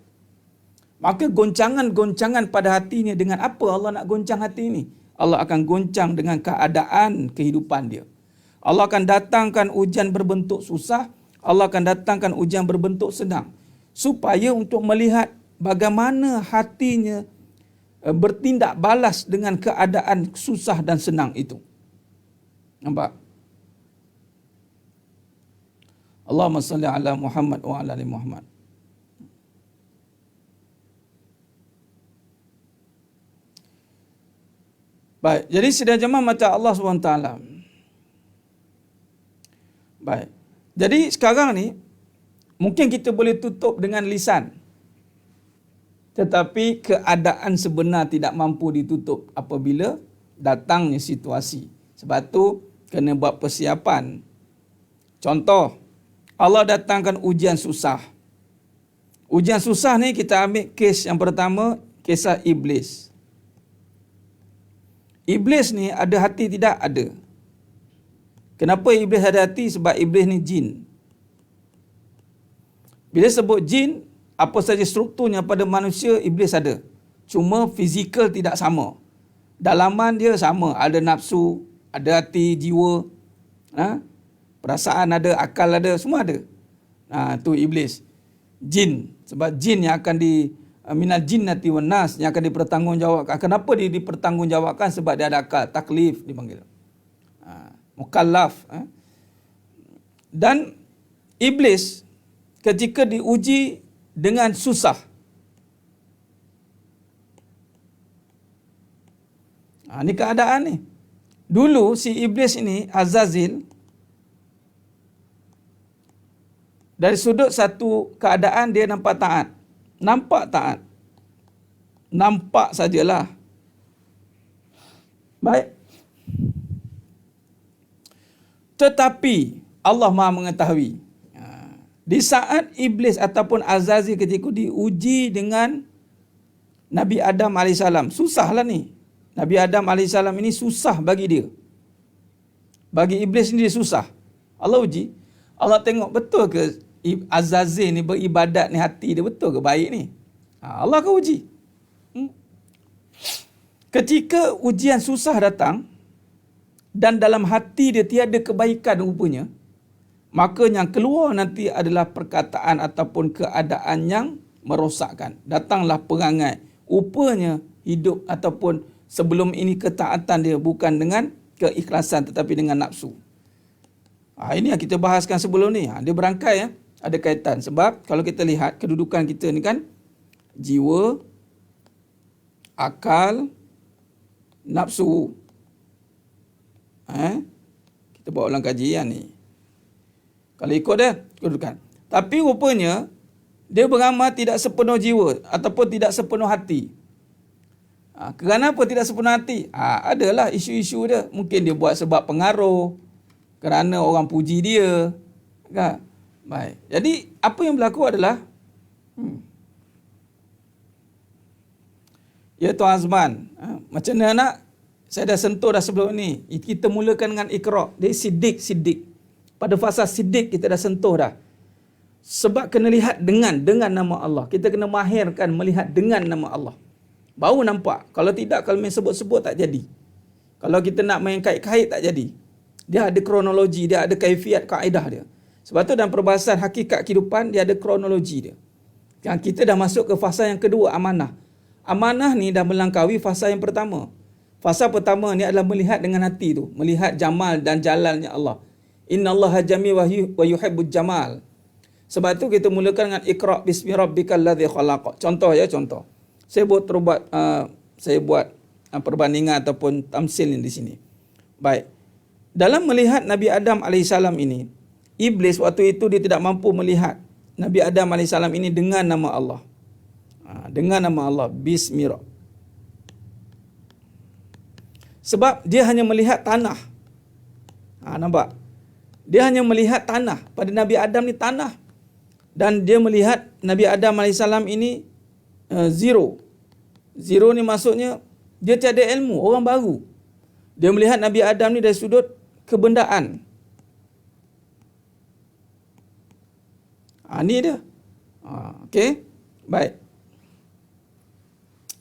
Maka goncangan-goncangan pada hati ni, dengan apa Allah nak goncang hati ini? Allah akan goncang dengan keadaan kehidupan dia. Allah akan datangkan ujian berbentuk susah, Allah akan datangkan ujian berbentuk senang. Supaya untuk melihat bagaimana hatinya bertindak balas dengan keadaan susah dan senang itu. Nampak? Allahumma salli ala Muhammad wa ala ali Muhammad. Baik, jadi sidang jemaah mata Allah SWT. Baik. Jadi sekarang ni mungkin kita boleh tutup dengan lisan. Tetapi keadaan sebenar tidak mampu ditutup apabila datangnya situasi. Sebab tu kena buat persiapan. Contoh, Allah datangkan ujian susah. Ujian susah ni kita ambil kes yang pertama, kisah Iblis. Iblis ni ada hati tidak? Ada. Kenapa Iblis ada hati? Sebab Iblis ni jin. Bila sebut jin, apa saja strukturnya pada manusia, Iblis ada. Cuma fizikal tidak sama. Dalaman dia sama. Ada nafsu, ada hati, jiwa, perasaan ada, akal ada, semua ada. Tu Iblis. Jin. Sebab jin yang akan minal jinnati wan nas, yang akan dipertanggungjawabkan. Kenapa dia dipertanggungjawabkan? Sebab dia ada akal. Taklif dipanggil. Mukallaf. Dan Iblis ketika diuji dengan susah. Ini keadaan ni. Dulu si Iblis ini, Azazil, dari sudut satu keadaan dia nampak taat. Nampak taat. Nampak sajalah. Baik. Tetapi Allah Maha mengetahui. Di saat Iblis ataupun Azazil ketika diuji dengan Nabi Adam AS. Susahlah ni. Nabi Adam AS ini susah bagi dia. Bagi Iblis ni dia susah. Allah uji. Allah tengok betul ke Azazil ni beribadat ni, hati dia betul ke baik ni. Allah akan uji. Ketika ujian susah datang dan dalam hati dia tiada kebaikan rupanya, maka yang keluar nanti adalah perkataan ataupun keadaan yang merosakkan. Datanglah perangai. Rupanya hidup ataupun sebelum ini ketaatan dia bukan dengan keikhlasan tetapi dengan nafsu. Ini yang kita bahaskan sebelum ni. Dia berangkai ya. Ada kaitan. Sebab kalau kita lihat kedudukan kita ni kan, jiwa, akal, nafsu. Kita buat ulang kajian ni. Kalau ikut dia, kedudukan. Tapi rupanya, dia beramal tidak sepenuh jiwa ataupun tidak sepenuh hati. Kerana apa tidak sepenuh hati? Adalah isu-isu dia. Mungkin dia buat sebab pengaruh, kerana orang puji dia. Kan? Baik. Jadi, apa yang berlaku adalah, ya Tuan Azman, macam mana nak? Saya dah sentuh dah sebelum ni. Kita mulakan dengan Iqra'. Dia siddiq. Pada fasa siddiq kita dah sentuh dah. Sebab kena lihat dengan nama Allah. Kita kena mahirkan melihat dengan nama Allah. Baru nampak. Kalau tidak, kalau main sebut-sebut tak jadi. Kalau kita nak main kait-kait tak jadi. Dia ada kronologi, dia ada kaifiat, kaedah dia. Sebab tu dalam perbahasan hakikat kehidupan, dia ada kronologi dia. Yang kita dah masuk ke fasa yang kedua, amanah. Amanah ni dah melangkaui fasa yang pertama. Fasa pertama ni adalah melihat dengan hati tu. Melihat jamal dan jalalnya Allah. Inna Allah jami wa yuhibbul jamal. Sebab tu kita mulakan dengan Iqra' bismi rabbikal ladzi khalaq. Contoh ya, contoh. Saya buat perbandingan ataupun tamsil di sini. Baik. Dalam melihat Nabi Adam AS ini, Iblis waktu itu dia tidak mampu melihat Nabi Adam AS ini dengan nama Allah. Dengan nama Allah, bismi rabb. Sebab dia hanya melihat tanah. Nampak? Dia hanya melihat tanah. Pada Nabi Adam ni tanah. Dan dia melihat Nabi Adam AS ini zero. Zero ni maksudnya dia tiada ilmu, orang baru. Dia melihat Nabi Adam ni dari sudut kebendaan. Ni dia. Okey. Baik.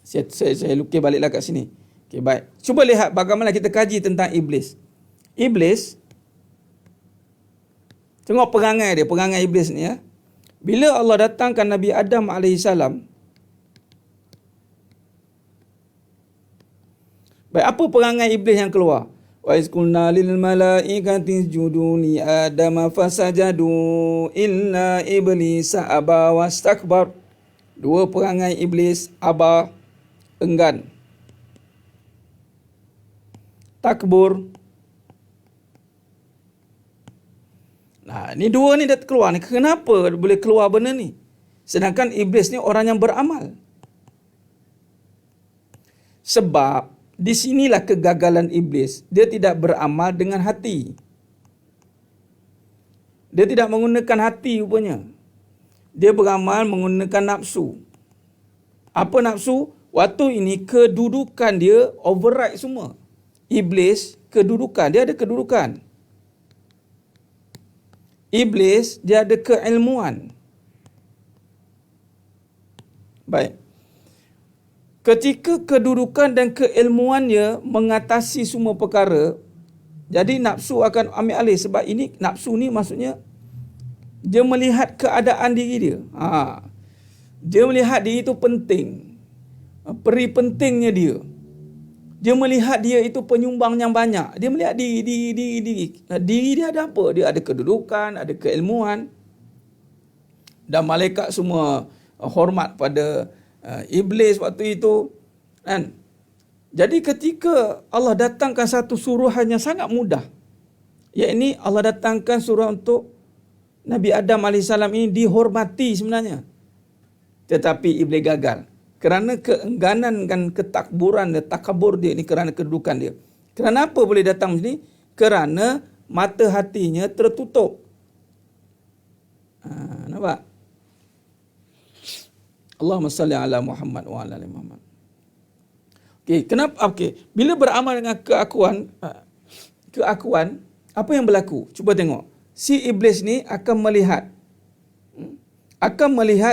Saya lukis baliklah kat sini. Okey, baik. Cuba lihat bagaimana kita kaji tentang Iblis. Iblis, tengok perangai dia, perangai Iblis ni ya. Bila Allah datangkan Nabi Adam AS, baik, apa perangai Iblis yang keluar? Wa iz qulna lil malaikati isjudu li Adam fasajadu illa iblisa aba wastakbar. Dua perangai Iblis, aba, enggan. Takbur. Ni dua ni dah keluar ni. Kenapa boleh keluar benda ni? Sedangkan Iblis ni orang yang beramal. Sebab di sinilah kegagalan iblis. Dia tidak beramal dengan hati. Dia tidak menggunakan hati rupanya. Dia beramal menggunakan nafsu. Apa nafsu? Waktu ini kedudukan dia override semua. Iblis, kedudukan. Dia ada kedudukan. Iblis, dia ada keilmuan. Baik. Ketika kedudukan dan keilmuannya mengatasi semua perkara, jadi nafsu akan ambil alih. Sebab ini, nafsu ni maksudnya, dia melihat keadaan diri dia. Dia melihat diri itu penting. Peri pentingnya dia. Dia melihat dia itu penyumbang yang banyak. Dia melihat diri. Diri dia ada apa? Dia ada kedudukan, ada keilmuan. Dan malaikat semua hormat pada iblis waktu itu. Kan? Jadi ketika Allah datangkan satu suruhan yang sangat mudah. Iaitu Allah datangkan suruh untuk Nabi Adam AS ini dihormati sebenarnya. Tetapi iblis gagal. Kerana keengganan dan ketakburan dia, takabur dia ni, kerana kedudukan dia. Kerana apa boleh datang macam ni? Kerana mata hatinya tertutup. Nampak? Allahumma salli ala Muhammad wa ala ali Muhammad. Okey, kenapa? Okey, bila beramal dengan keakuan, apa yang berlaku? Cuba tengok. Si iblis ni akan melihat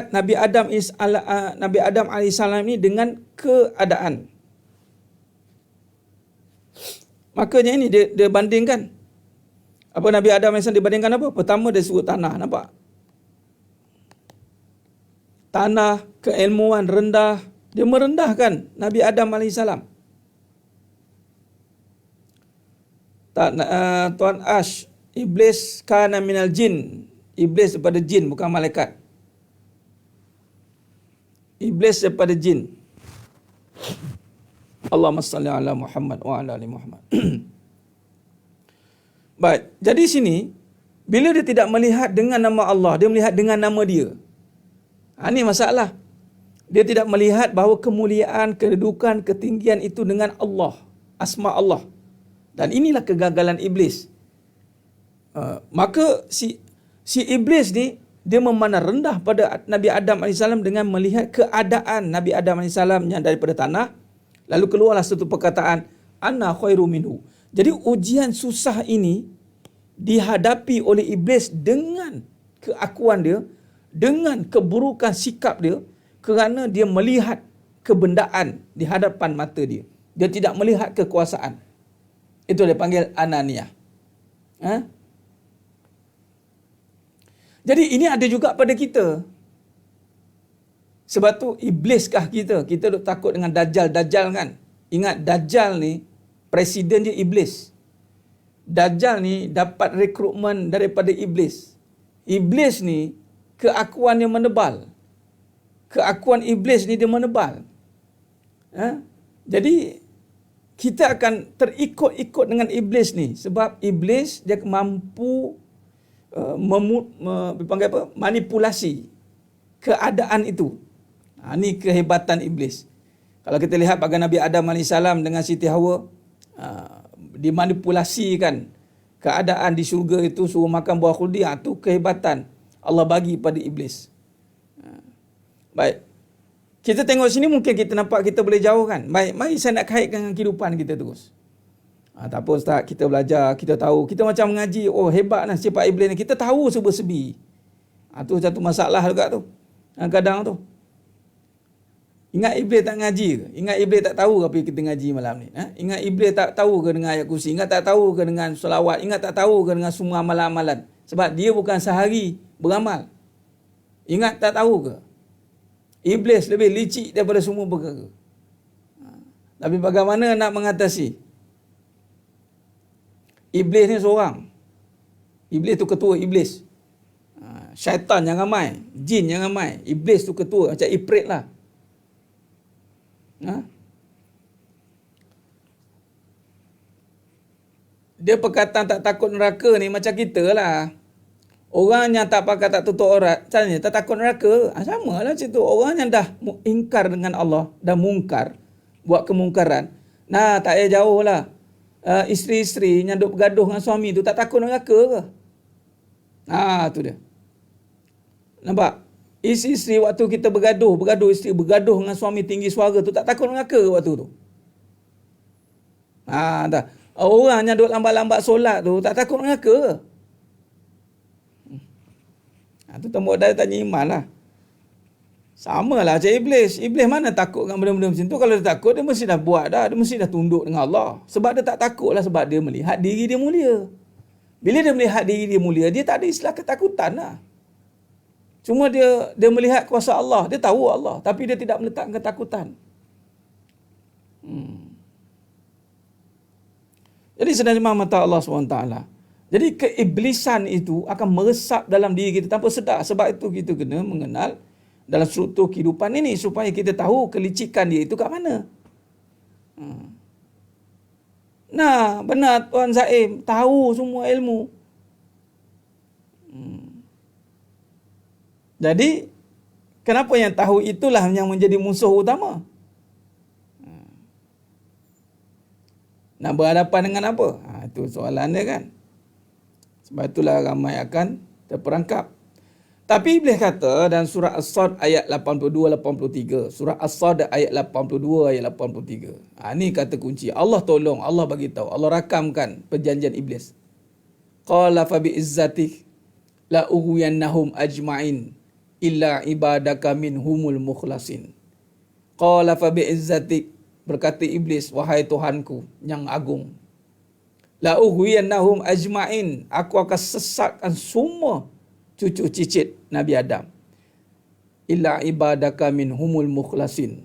Nabi Adam AS ni dengan keadaan. Makanya ini dia bandingkan. Apa Nabi Adam AS dibandingkan apa? Pertama dia suruh tanah, nampak? Tanah, keilmuan rendah, dia merendahkan Nabi Adam AS. Tuan Ash, iblis kana minal jin. Iblis daripada jin, bukan malaikat. Iblis daripada jin. Allahumma salli ala Muhammad wa ala ali Muhammad. Baik, jadi sini bila dia tidak melihat dengan nama Allah, dia melihat dengan nama dia. Ini masalah. Dia tidak melihat bahawa kemuliaan, kedudukan, ketinggian itu dengan Allah, asma Allah. Dan inilah kegagalan iblis. Maka si iblis ni, dia memandang rendah pada Nabi Adam AS dengan melihat keadaan Nabi Adam AS yang daripada tanah. Lalu keluarlah satu perkataan, Ana khairu minhu. Jadi ujian susah ini dihadapi oleh iblis dengan keakuan dia, dengan keburukan sikap dia, kerana dia melihat kebendaan di hadapan mata dia. Dia tidak melihat kekuasaan. Itu dia panggil ananiyah. Jadi ini ada juga pada kita. Sebab tu ibliskah kita? Kita duk takut dengan Dajjal kan? Ingat Dajjal ni, presiden dia iblis. Dajjal ni dapat rekrutmen daripada iblis. Iblis ni keakuan dia menebal. Keakuan iblis ni dia menebal. Jadi kita akan terikut-ikut dengan iblis ni. Sebab iblis dia mampu manipulasi keadaan itu. Ini kehebatan iblis. Kalau kita lihat bagaimana Nabi Adam AS dengan Siti Hawa, dimanipulasikan keadaan di syurga itu, suruh makan buah khuldi. Itu kehebatan Allah bagi pada iblis. Baik. Kita tengok sini mungkin kita nampak kita boleh jauh kan. Baik, mari saya nak kaitkan dengan kehidupan kita terus. Tak apa Ustaz, kita belajar, kita tahu. Kita macam mengaji, oh hebatlah sifat iblis ni. Kita tahu serba-serbi. Itu satu masalah juga tu. Kadang tu. Ingat iblis tak ngaji ke? Ingat iblis tak tahu apa kita ngaji malam ni? Ingat iblis tak tahu ke dengan ayat kursi? Ingat tak tahu ke dengan solawat? Ingat tak tahu ke dengan semua amalan-amalan? Sebab dia bukan sehari beramal. Ingat tak tahu ke? Iblis lebih licik daripada semua perkara. Tapi bagaimana nak mengatasi? Iblis ni seorang. Iblis tu ketua iblis. Syaitan yang ramai. Jin yang ramai. Iblis tu ketua. Macam Ifrit lah. Dia perkataan tak takut neraka ni macam kita lah. Orang yang tak pakai, tak tutup aurat, caranya tak takut neraka. Sama lah macam tu. Orang yang dah ingkar dengan Allah, dah mungkar, buat kemungkaran. Nah, tak payah jauh lah. Isteri-isteri yang duk bergaduh dengan suami tu tak takut neraka ke? Tu dia. Nampak? Isteri-isteri waktu kita bergaduh, isteri bergaduh dengan suami tinggi suara tu tak takut neraka ke waktu tu? Tak. Orang yang duk lambat-lambat solat tu tak takut neraka ke? Tu tembok dah tanya iman lah. Sama lah macam iblis. Iblis mana takut dengan benda-benda macam tu. Kalau dia takut, dia mesti dah buat dah. Dia mesti dah tunduk dengan Allah. Sebab dia tak takut lah. Sebab dia melihat diri dia mulia. Bila dia melihat diri dia mulia, dia tak ada istilah ketakutan lah. Cuma dia melihat kuasa Allah. Dia tahu Allah. Tapi dia tidak meletakkan ketakutan. Jadi sebenarnya mata Allah SWT. Jadi keiblisan itu akan meresap dalam diri kita tanpa sedar. Sebab itu kita kena mengenal dalam struktur kehidupan ini supaya kita tahu kelicikan dia itu kat mana. Nah, benar Tuan Zaim tahu semua ilmu. Jadi kenapa yang tahu itulah yang menjadi musuh utama? Nak berhadapan dengan apa? Itu soalan dia kan. Sebab itulah ramai akan terperangkap. Tapi Iblis kata dalam surah As-Sad ayat 82-83. Surah As-Sad ayat 82, ayat 83. Ini kata kunci. Allah tolong, Allah bagi tahu, Allah rakamkan perjanjian Iblis. Qala fa bi izzatik la ughwiyannahum ajma'in illa ibadaka minhumul mukhlasin. Qala fa bi izzatik, berkata Iblis, wahai Tuhanku yang agung, la ughwiyannahum ajma'in, aku akan sesatkan semua cucu cicit Nabi Adam. Illa ibadaka minhumul mukhlasin.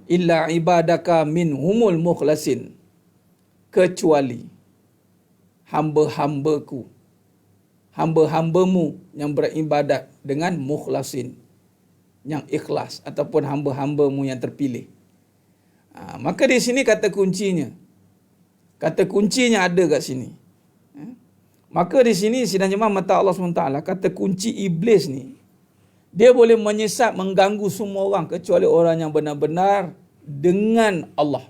Illa ibadaka minhumul mukhlasin. Kecuali hamba-hambaku, hamba-hambamu yang beribadat dengan mukhlasin, yang ikhlas, ataupun hamba-hambamu yang terpilih. Maka di sini kata kuncinya. Kata kuncinya ada kat sini. Maka di sini sidang jemaah mata Allah SWT, kata kunci iblis ni, dia boleh menyesat, mengganggu semua orang kecuali orang yang benar-benar dengan Allah.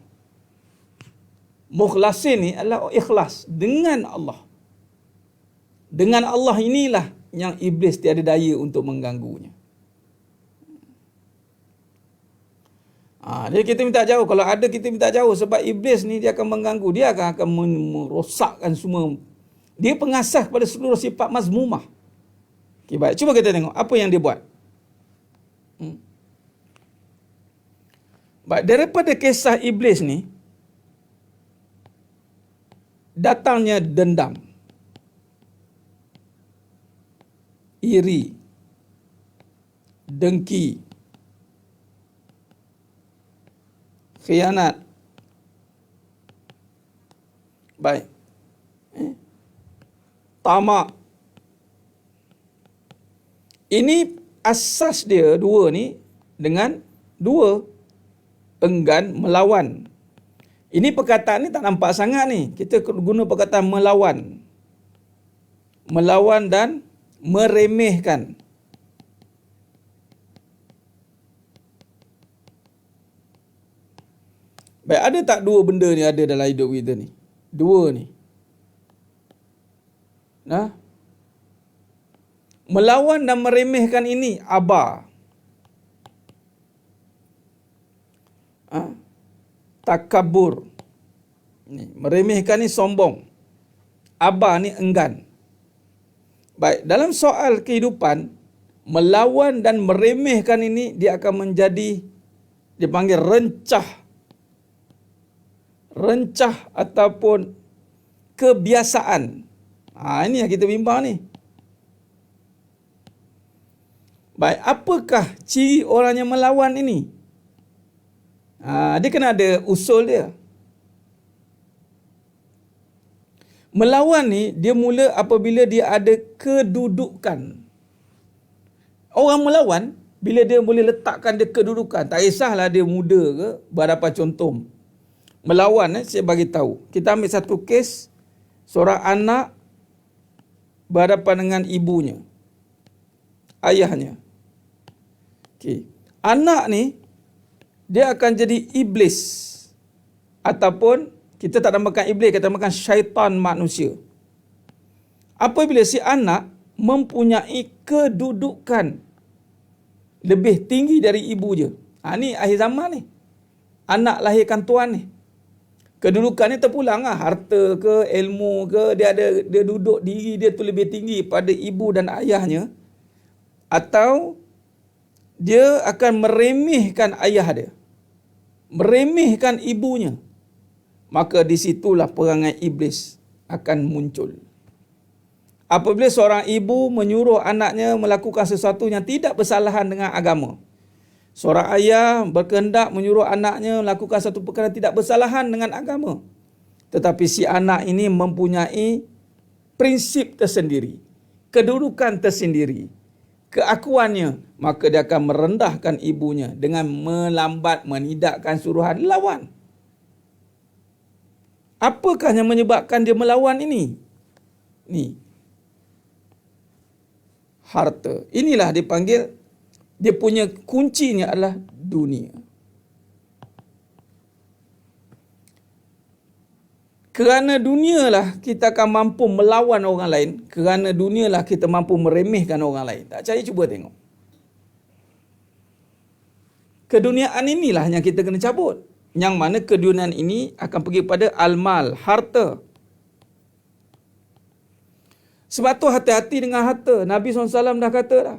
Mukhlasin ni adalah ikhlas dengan Allah. Dengan Allah inilah yang iblis tiada daya untuk mengganggunya. Jadi kita minta jauh. Kalau ada, kita minta jauh. Sebab iblis ni dia akan mengganggu. Dia akan merosakkan semua. Dia pengasah pada seluruh sifat mazmumah. Okay, baik. Cuba kita tengok apa yang dia buat. Baik, daripada kisah iblis ni, datangnya dendam, iri, dengki, khianat. Baik. Tamak. Ini asas dia dua ni dengan dua, enggan melawan. Ini perkataan ni tak nampak sangat ni. Kita guna perkataan melawan. Melawan dan meremehkan. Baik, ada tak dua benda ni ada dalam hidup kita ni? Dua ni. Melawan dan meremehkan ini aba. Takabur. Meremehkan ni sombong. Aba ni enggan. Baik, dalam soal kehidupan, melawan dan meremehkan ini dia akan menjadi, dipanggil rencah. Rencah ataupun kebiasaan. Ini yang kita bimbang ni. Baik, apakah ciri orang yang melawan ini? Dia kena ada usul dia. Melawan ni, dia mula apabila dia ada kedudukan. Orang melawan, bila dia boleh letakkan dia kedudukan. Tak kisahlah dia muda ke, berhadapan contoh. Melawan, saya bagi tahu. Kita ambil satu kes, seorang anak berhadapan dengan ibunya, ayahnya. Okey. Anak ni dia akan jadi iblis. Ataupun kita tak namakan iblis, kita namakan syaitan manusia. Apabila si anak mempunyai kedudukan lebih tinggi dari ibu je. Ni akhir zaman ni. Anak lahirkan tuan ni. Kedudukan ni terpulang lah. Harta ke, ilmu ke, dia duduk diri dia tu lebih tinggi pada ibu dan ayahnya. Atau dia akan meremehkan ayah dia. Meremehkan ibunya. Maka di situlah perangai iblis akan muncul. Apabila seorang ibu menyuruh anaknya melakukan sesuatu yang tidak bersalahan dengan agama. Seorang ayah berkehendak menyuruh anaknya melakukan satu perkara tidak bersalahan dengan agama. Tetapi si anak ini mempunyai prinsip tersendiri, kedudukan tersendiri, keakuannya, maka dia akan merendahkan ibunya dengan melambat menidakkan suruhan lawan. Apakah yang menyebabkan dia melawan ini? Ni. Harta. Inilah dipanggil, dia punya kuncinya adalah dunia. Kerana dunialah kita akan mampu melawan orang lain. Kerana dunialah kita mampu meremehkan orang lain. Tak percaya, cuba tengok. Keduniaan inilah yang kita kena cabut. Yang mana keduniaan ini akan pergi pada al-mal, harta. Sebab tu hati-hati dengan harta. Nabi SAW dah kata dah.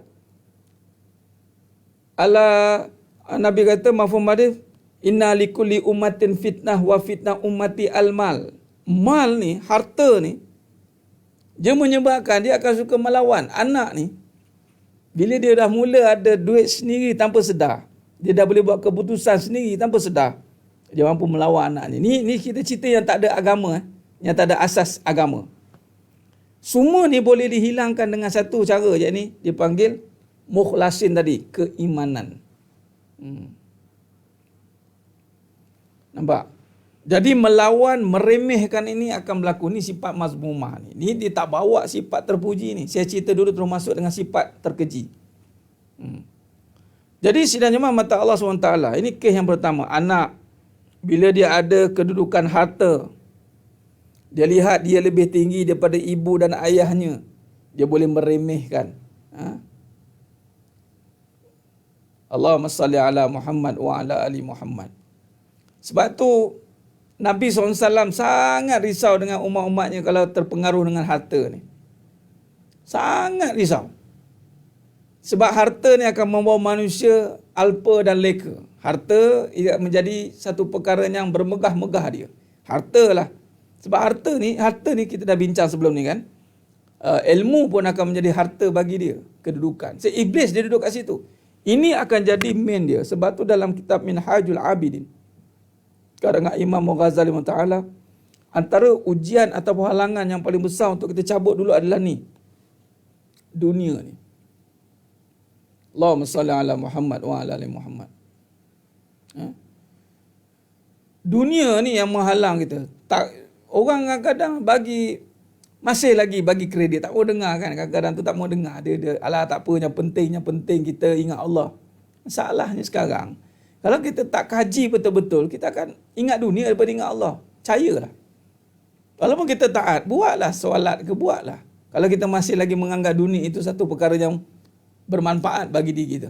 Nabi kata, mafhum hadis, inna likulli ummatin fitnah wa fitnah ummati al-mal. Mal ni, harta ni, dia menyebabkan dia akan suka melawan. Anak ni, bila dia dah mula ada duit sendiri tanpa sedar, dia dah boleh buat keputusan sendiri tanpa sedar, dia mampu melawan anak ni. Ni kita cerita yang tak ada agama, yang tak ada asas agama. Semua ni boleh dihilangkan dengan satu cara, yakni dia panggil mukhlasin tadi, keimanan. Nampak? Jadi melawan, meremehkan ini akan berlaku. Ni sifat mazmumah ni. Ni dia tak bawa sifat terpuji ni. Saya cerita dulu terus masuk dengan sifat terkeji. Jadi sidang jemaah mata Allah SWT. Ini kes yang pertama. Anak, bila dia ada kedudukan harta, dia lihat dia lebih tinggi daripada ibu dan ayahnya, dia boleh meremehkan. Allahumma salli ala Muhammad wa ala ali Muhammad. Sebab tu Nabi SAW sangat risau dengan umat-umatnya kalau terpengaruh dengan harta ni. Sangat risau. Sebab harta ni akan membawa manusia alpa dan leka. Harta ia menjadi satu perkara yang bermegah-megah dia. Harta lah. Sebab harta ni kita dah bincang sebelum ni kan. Ilmu pun akan menjadi harta bagi dia. Kedudukan. Iblis dia duduk kat situ. Ini akan jadi main dia. Sebab tu dalam kitab Minhajul Abidin, karangan Imam Ghazali Ta'ala, antara ujian atau halangan yang paling besar untuk kita cabut dulu adalah ni. Dunia ni. Allahumma salli ala Muhammad wa ala ali Muhammad. Dunia ni yang menghalang kita. Orang kadang-kadang masih lagi bagi kredit. Tak mau dengar kan. Kadang-kadang tu tak mau dengar. Dia alah tak apa, yang penting kita ingat Allah. Masalahnya sekarang, kalau kita tak kaji betul-betul, kita akan ingat dunia daripada ingat Allah. Percayalah. Walaupun kita taat, buatlah solat ke, buatlah. Kalau kita masih lagi menganggap dunia itu satu perkara yang bermanfaat bagi diri kita.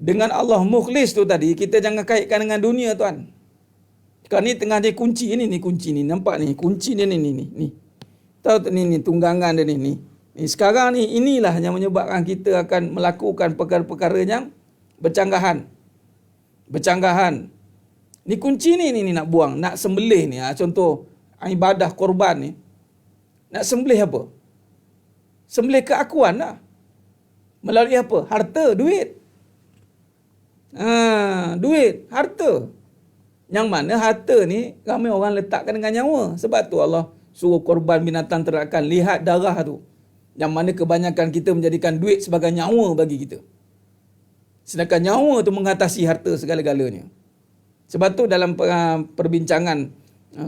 Dengan Allah mukhlis tu tadi, kita jangan kaitkan dengan dunia tuan. Sekarang ni tengah dia kunci ni kunci ni. Nampak ni, kunci dia ni. Tahu tak ni tunggangan dia ni. Sekarang ni inilah yang menyebabkan kita akan melakukan perkara-perkara yang bercanggahan. Ni kunci ni nak buang, nak sembelih ni. Contoh ibadah korban ni. Nak sembelih apa? Sembelih keakuan lah. Melalui apa? Harta, duit. Duit, harta. Yang mana harta ni ramai orang letakkan dengan nyawa. Sebab tu Allah suruh korban binatang ternakan. Lihat darah tu. Yang mana kebanyakan kita menjadikan duit sebagai nyawa bagi kita. Sedangkan nyawa tu mengatasi harta segala-galanya. Sebab tu dalam perbincangan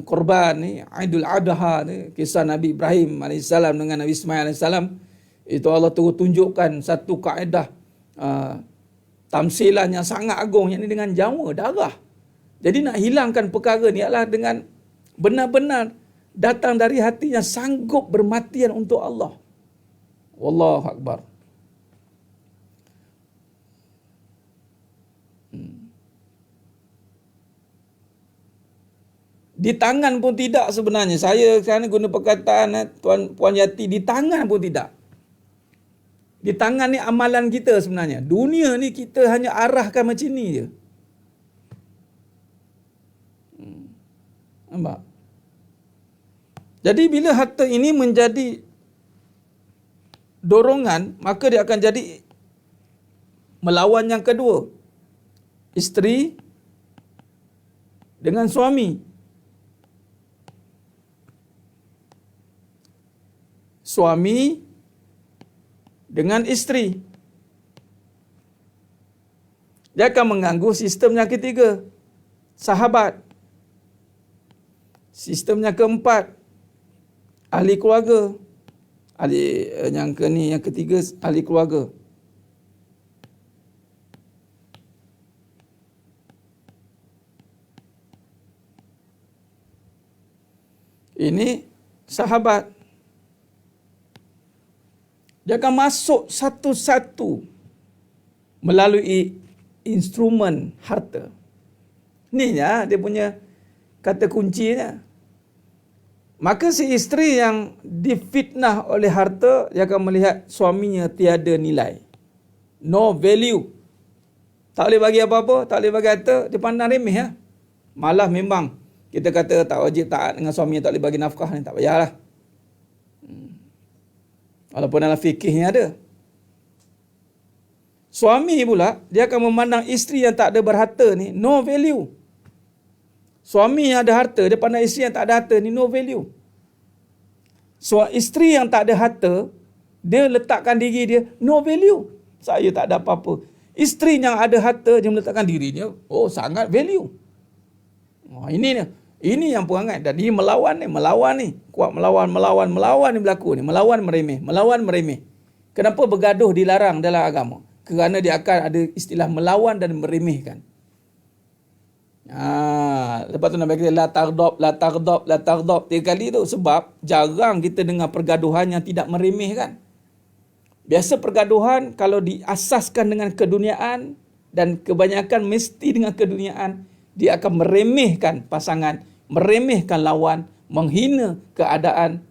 korban ni, Aidul Adha ni, kisah Nabi Ibrahim AS dengan Nabi Ismail AS, itu Allah tunjukkan satu kaedah tamsilan yang sangat agung, yang ini dengan jawa darah. Jadi nak hilangkan perkara ni adalah dengan benar-benar datang dari hati yang sanggup bermatian untuk Allah. Wallahu akbar. Di tangan pun tidak sebenarnya. Saya sekarang guna perkataan Tuan Puan Yati, di tangan pun tidak. Di tangan ni amalan kita sebenarnya. Dunia ni kita hanya arahkan macam ni je. Nampak? Jadi bila harta ini menjadi dorongan, maka dia akan jadi melawan yang kedua. Isteri dengan suami. Suami dengan isteri. Dia akan mengganggu sistem yang ketiga, sahabat. Sistem yang keempat, ahli keluarga. Yang ketiga, ahli keluarga. Ini sahabat. Dia akan masuk satu-satu melalui instrumen harta. Ni ya dia punya kata kuncinya. Maka si isteri yang difitnah oleh harta, dia akan melihat suaminya tiada nilai. No value. Tak boleh bagi apa-apa, tak boleh bagi harta, dia pandang remeh ya. Malah memang kita kata tak wajib taat dengan suami yang tak boleh bagi nafkah ni, tak payahlah. Walaupun dalam fikihnya ada. Suami pula, dia akan memandang isteri yang tak ada berharta ni no value. Suami yang ada harta, dia pandang isteri yang tak ada harta ni no value. So, isteri yang tak ada harta, dia letakkan diri dia no value. Saya tak ada apa-apa. Isteri yang ada harta, dia meletakkan diri dia, oh sangat value. Ini yang perangai. Dan dia melawan ni. Kuat melawan ni berlaku ni. Melawan meremeh. Kenapa bergaduh dilarang dalam agama? Kerana dia akan ada istilah melawan dan meremehkan. Lepas tu Nabi kata la taghdab 3 kali tu. Sebab jarang kita dengar pergaduhan yang tidak meremehkan. Biasa pergaduhan kalau diasaskan dengan keduniaan, dan kebanyakan mesti dengan keduniaan, dia akan meremehkan pasangan, meremehkan lawan, menghina keadaan.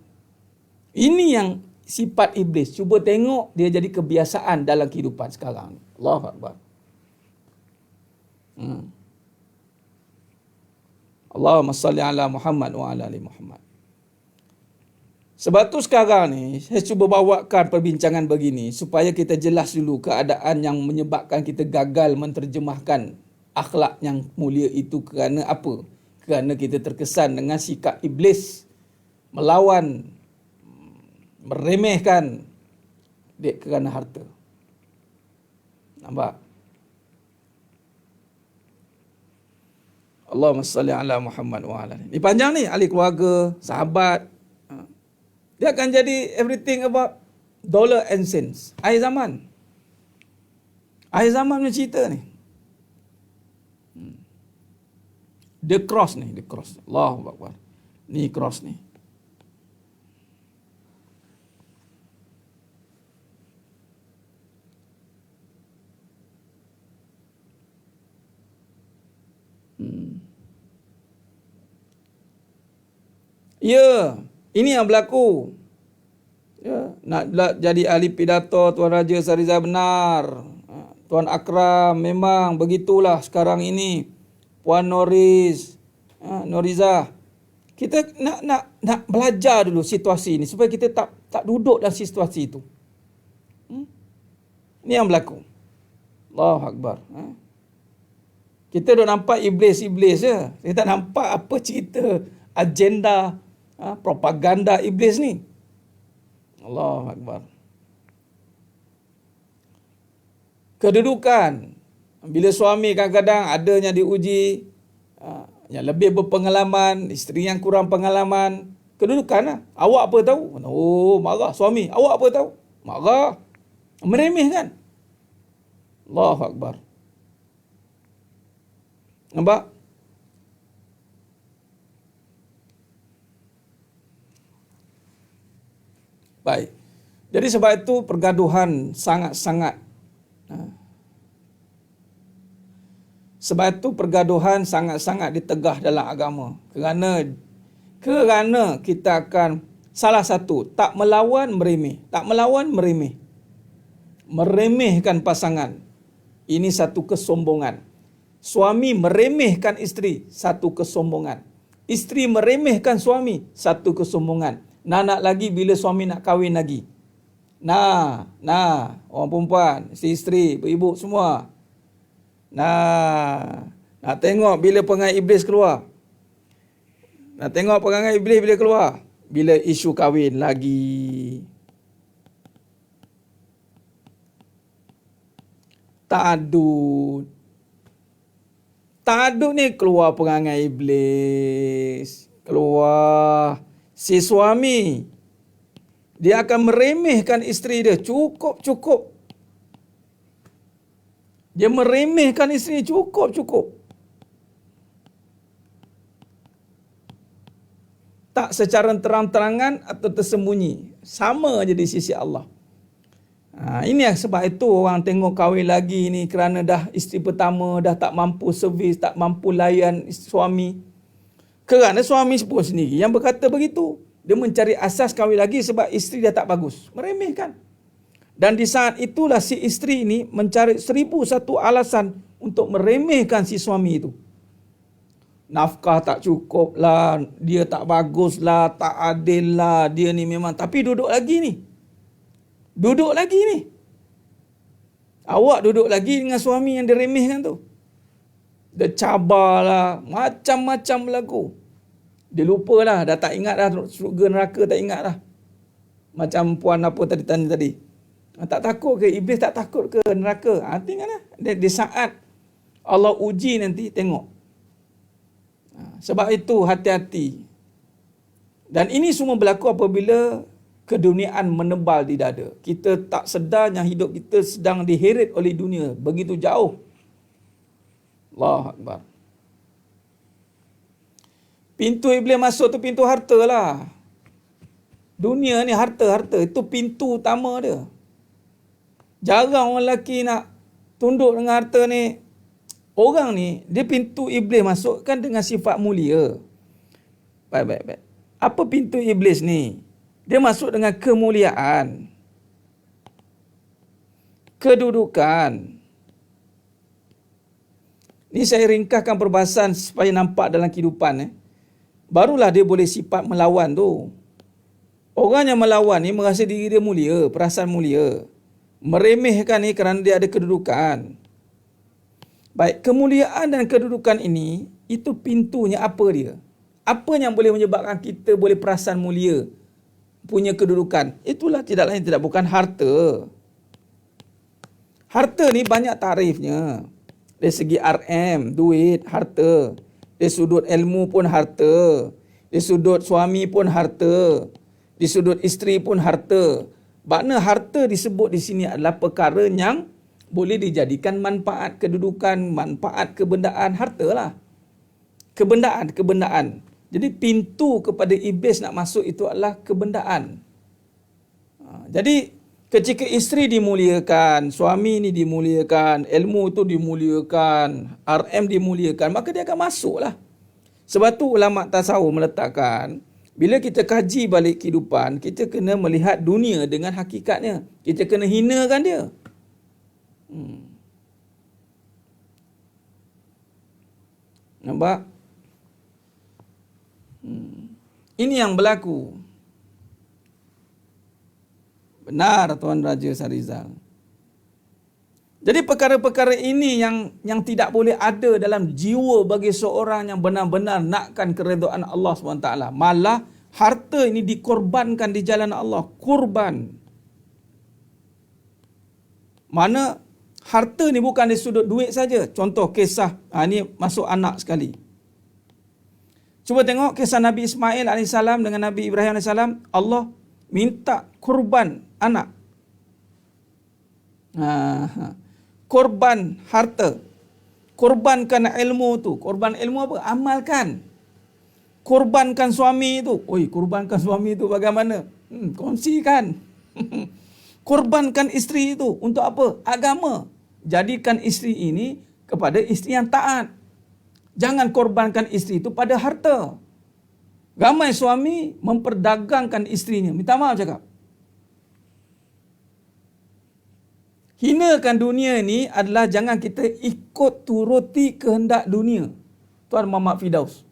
Ini yang sifat iblis. Cuba tengok dia jadi kebiasaan dalam kehidupan sekarang. Allahu Akbar. Allahumma salli ala Muhammad wa ala ali Muhammad. Sebab tu sekarang ni saya cuba bawakan perbincangan begini supaya kita jelas dulu keadaan yang menyebabkan kita gagal menterjemahkan akhlak yang mulia itu. Kerana apa? Kerana kita terkesan dengan sikap iblis, melawan, meremehkan dia kerana harta. Nampak? Allahumma salli ala Muhammad wa ala. Ni panjang ni, ahli keluarga, sahabat. Dia akan jadi everything about dollar and cents. Akhir zaman. Akhir zaman punya cerita ni. The cross ni, the cross. Allahu Akbar. Ni cross ni. Ya, ini yang berlaku. Ya, nak jadi ahli pidato Tuan Raja Sariza benar. Tuan Akram memang begitulah sekarang ini. Puan Noriza. Kita nak belajar dulu situasi ini supaya kita tak duduk dalam situasi itu. Ini yang berlaku. Allahu Akbar. Kita dah nampak iblis-iblis je. Kita tak nampak apa cerita agenda propaganda iblis ni. Allahu Akbar. Kedudukan. Bila suami kadang-kadang adanya diuji, yang lebih berpengalaman, isteri yang kurang pengalaman. Kedudukan lah. Awak apa tahu? Oh, marah suami. Awak apa tahu? Marah. Meremehkan. Allahu Akbar. Nampak? Baik. Jadi sebab itu pergaduhan sangat-sangat sebab itu pergaduhan sangat-sangat ditegah dalam agama. Kerana kita akan salah satu tak melawan meremeh, meremehkan pasangan. Ini satu kesombongan. Suami meremehkan isteri, satu kesombongan. Isteri meremehkan suami, satu kesombongan. Nak lagi bila suami nak kahwin lagi. Orang perempuan, si isteri, ibu semua. Nak tengok bila perangai iblis keluar. Nak tengok perangai iblis bila keluar. Bila isu kahwin lagi. Ta'adud ni keluar perangai iblis. Keluar si suami. Dia akan meremehkan isteri dia. Cukup. Dia meremehkan isteri. Cukup. Tak secara terang-terangan atau tersembunyi. Sama je di sisi Allah. Ini sebab itu orang tengok kahwin lagi ni kerana dah isteri pertama dah tak mampu servis, tak mampu layan suami. Kerana suami pun sendiri yang berkata begitu. Dia mencari asas kahwin lagi sebab isteri dia tak bagus. Meremehkan. Dan di saat itulah si isteri ini mencari 1001 alasan untuk meremehkan si suami itu. Nafkah tak cukup lah, dia tak bagus lah, tak adil lah, dia ni memang. Tapi duduk lagi ni. Awak duduk lagi dengan suami yang diremehkan tu. Dia cabar lah, macam-macam berlaku. Dia lupa lah, dah tak ingat dah surga neraka, tak ingat dah. Macam puan apa tadi tanya tadi. Tak takut ke? Iblis tak takut ke neraka? Tengoklah. Di saat Allah uji nanti, tengok. Sebab itu hati-hati. Dan ini semua berlaku apabila keduniaan menebal di dada. Kita tak sedarnya hidup kita sedang diheret oleh dunia. Begitu jauh. Allahu Akbar. Pintu iblis masuk tu pintu harta lah. Dunia ni harta. Itu pintu utama dia. Jarang orang lelaki nak tunduk dengan harta ni. Orang ni, dia pintu iblis masuk kan dengan sifat mulia. Baik. Apa pintu iblis ni? Dia masuk dengan kemuliaan. Kedudukan. Ni saya ringkaskan perbahasan supaya nampak dalam kehidupan. Barulah dia boleh sifat melawan tu. Orang yang melawan ni merasa diri dia mulia, perasaan mulia. Meremehkan ni kerana dia ada kedudukan. Baik, kemuliaan dan kedudukan ini, itu pintunya apa dia? Apa yang boleh menyebabkan kita boleh perasan mulia, punya kedudukan? Itulah tidak lain tidak bukan harta. Harta ni banyak tarifnya. Dari segi RM, duit, harta. Dari sudut ilmu pun harta. Dari sudut suami pun harta. Di sudut isteri pun harta. Makna harta disebut di sini adalah perkara yang boleh dijadikan manfaat kedudukan, manfaat kebendaan, hartalah. Kebendaan. Jadi pintu kepada iblis nak masuk itu adalah kebendaan. Jadi ketika isteri dimuliakan, suami ni dimuliakan, ilmu itu dimuliakan, RM dimuliakan, maka dia akan masuklah. Sebab tu ulama tasawuf meletakkan, bila kita kaji balik kehidupan, kita kena melihat dunia dengan hakikatnya. Kita kena hinakan dia. Nampak? Ini yang berlaku. Benar Tuan Raja Sarizal. Jadi perkara-perkara ini yang tidak boleh ada dalam jiwa bagi seorang yang benar-benar nakkan keredaan Allah SWT. Malah harta ini dikorbankan di jalan Allah. Kurban. Mana harta ni bukan di sudut duit saja. Contoh kisah, ini masuk anak sekali. Cuba tengok kisah Nabi Ismail AS dengan Nabi Ibrahim AS. Allah minta kurban anak. korban harta. Korbankan ilmu tu. Korban ilmu apa? Amalkan. Korbankan suami itu. Oi, korbankan suami itu bagaimana? Kongsikan. Korbankan isteri itu. Untuk apa? Agama. Jadikan isteri ini kepada isteri yang taat. Jangan korbankan isteri itu pada harta. Ramai suami memperdagangkan isterinya. Minta maaf cakap. Hinakan dunia ini adalah jangan kita ikut turuti kehendak dunia. Tuan Muhammad Firdaus.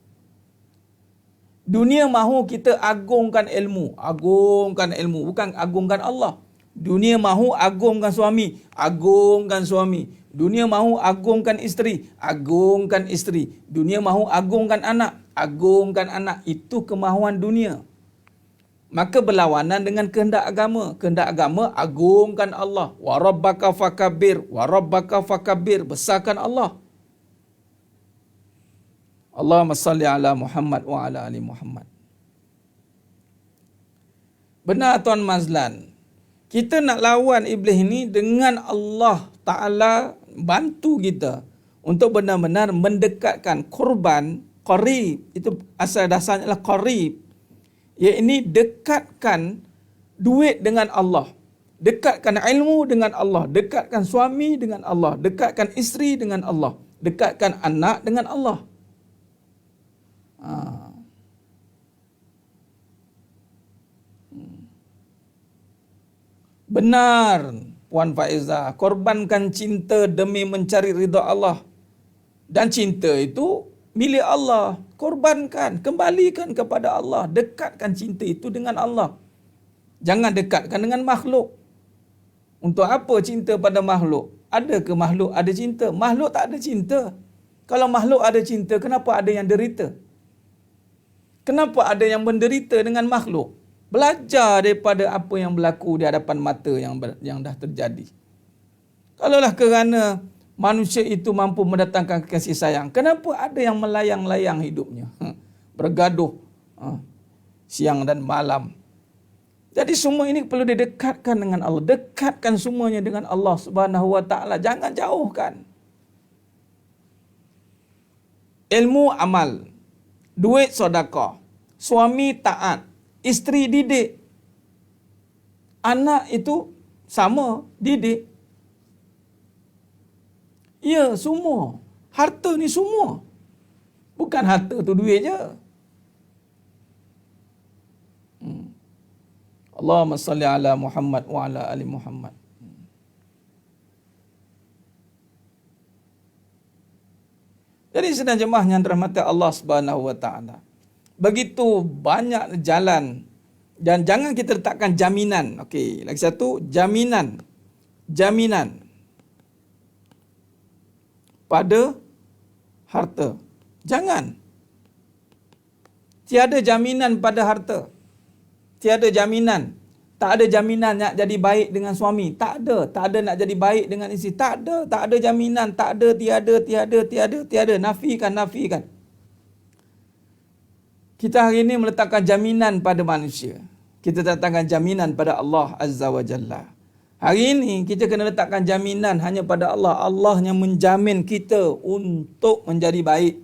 Dunia mahu kita agungkan ilmu. Agungkan ilmu. Bukan agungkan Allah. Dunia mahu agungkan suami. Agungkan suami. Dunia mahu agungkan isteri. Agungkan isteri. Dunia mahu agungkan anak. Agungkan anak. Itu kemahuan dunia. Maka berlawanan dengan kehendak agama. Kehendak agama agungkan Allah. Wa rabbaka fakabbir. Wa rabbaka fakabbir. Besarkan Allah. Allahumma salli ala Muhammad wa ala ali Muhammad. Benar Tuan Mazlan. Kita nak lawan iblis ini dengan Allah Ta'ala bantu kita untuk benar-benar mendekatkan korban qarib. Itu asal dasarnya adalah qarib. Iaitu dekatkan duit dengan Allah. Dekatkan ilmu dengan Allah. Dekatkan suami dengan Allah. Dekatkan isteri dengan Allah. Dekatkan anak dengan Allah. Benar Puan Faiza, korbankan cinta demi mencari ridha Allah. Dan cinta itu milik Allah. Korbankan, kembalikan kepada Allah. Dekatkan cinta itu dengan Allah. Jangan dekatkan dengan makhluk. Untuk apa cinta pada makhluk? Ada ke makhluk ada cinta? Makhluk tak ada cinta. Kalau makhluk ada cinta, kenapa ada yang derita? Kenapa ada yang menderita dengan makhluk? Belajar daripada apa yang berlaku di hadapan mata yang dah terjadi. Kalaulah kerana manusia itu mampu mendatangkan kasih sayang, kenapa ada yang melayang-layang hidupnya? Bergaduh siang dan malam. Jadi semua ini perlu didekatkan dengan Allah. Dekatkan semuanya dengan Allah Subhanahu Wa Taala. Jangan jauhkan. Ilmu amal, duit sedekah, suami taat, isteri didik, anak itu sama didik. Ya, semua. Harta ni semua. Bukan harta tu duit je. Allahumma salli ala Muhammad wa ala ali Muhammad. Jadi sedang jemaah yang dirahmati Allah Subhanahu Wa Taala. Begitu banyak jalan dan jangan kita letakkan jaminan. Okey, lagi satu jaminan. Jaminan pada harta. Jangan. Tiada jaminan pada harta. Tiada jaminan. Tak ada jaminan nak jadi baik dengan suami. Tak ada. Tak ada nak jadi baik dengan isteri. Tak ada. Tak ada jaminan. Tak ada. Tiada. Nafikan. Kita hari ini meletakkan jaminan pada manusia. Kita letakkan jaminan pada Allah Azza wa Jalla. Hari ini kita kena letakkan jaminan hanya pada Allah. Allah yang menjamin kita untuk menjadi baik.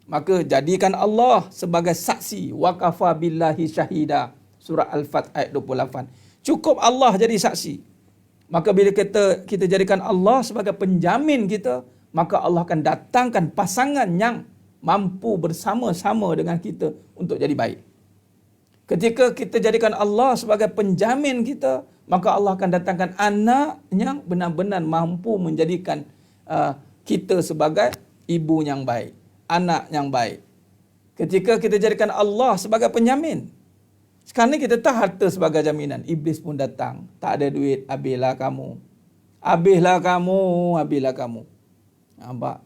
Maka jadikan Allah sebagai saksi. Wa kafa billahi syahida. Surah Al-Fat ayat 28. Cukup Allah jadi saksi. Maka bila kita jadikan Allah sebagai penjamin kita, maka Allah akan datangkan pasangan yang mampu bersama-sama dengan kita untuk jadi baik. Ketika kita jadikan Allah sebagai penjamin kita, maka Allah akan datangkan anak yang benar-benar mampu menjadikan kita sebagai ibu yang baik, anak yang baik. Ketika kita jadikan Allah sebagai penjamin, sekarang ni kita tak harta sebagai jaminan. Iblis pun datang. Tak ada duit, habislah kamu. Habislah kamu. Nampak?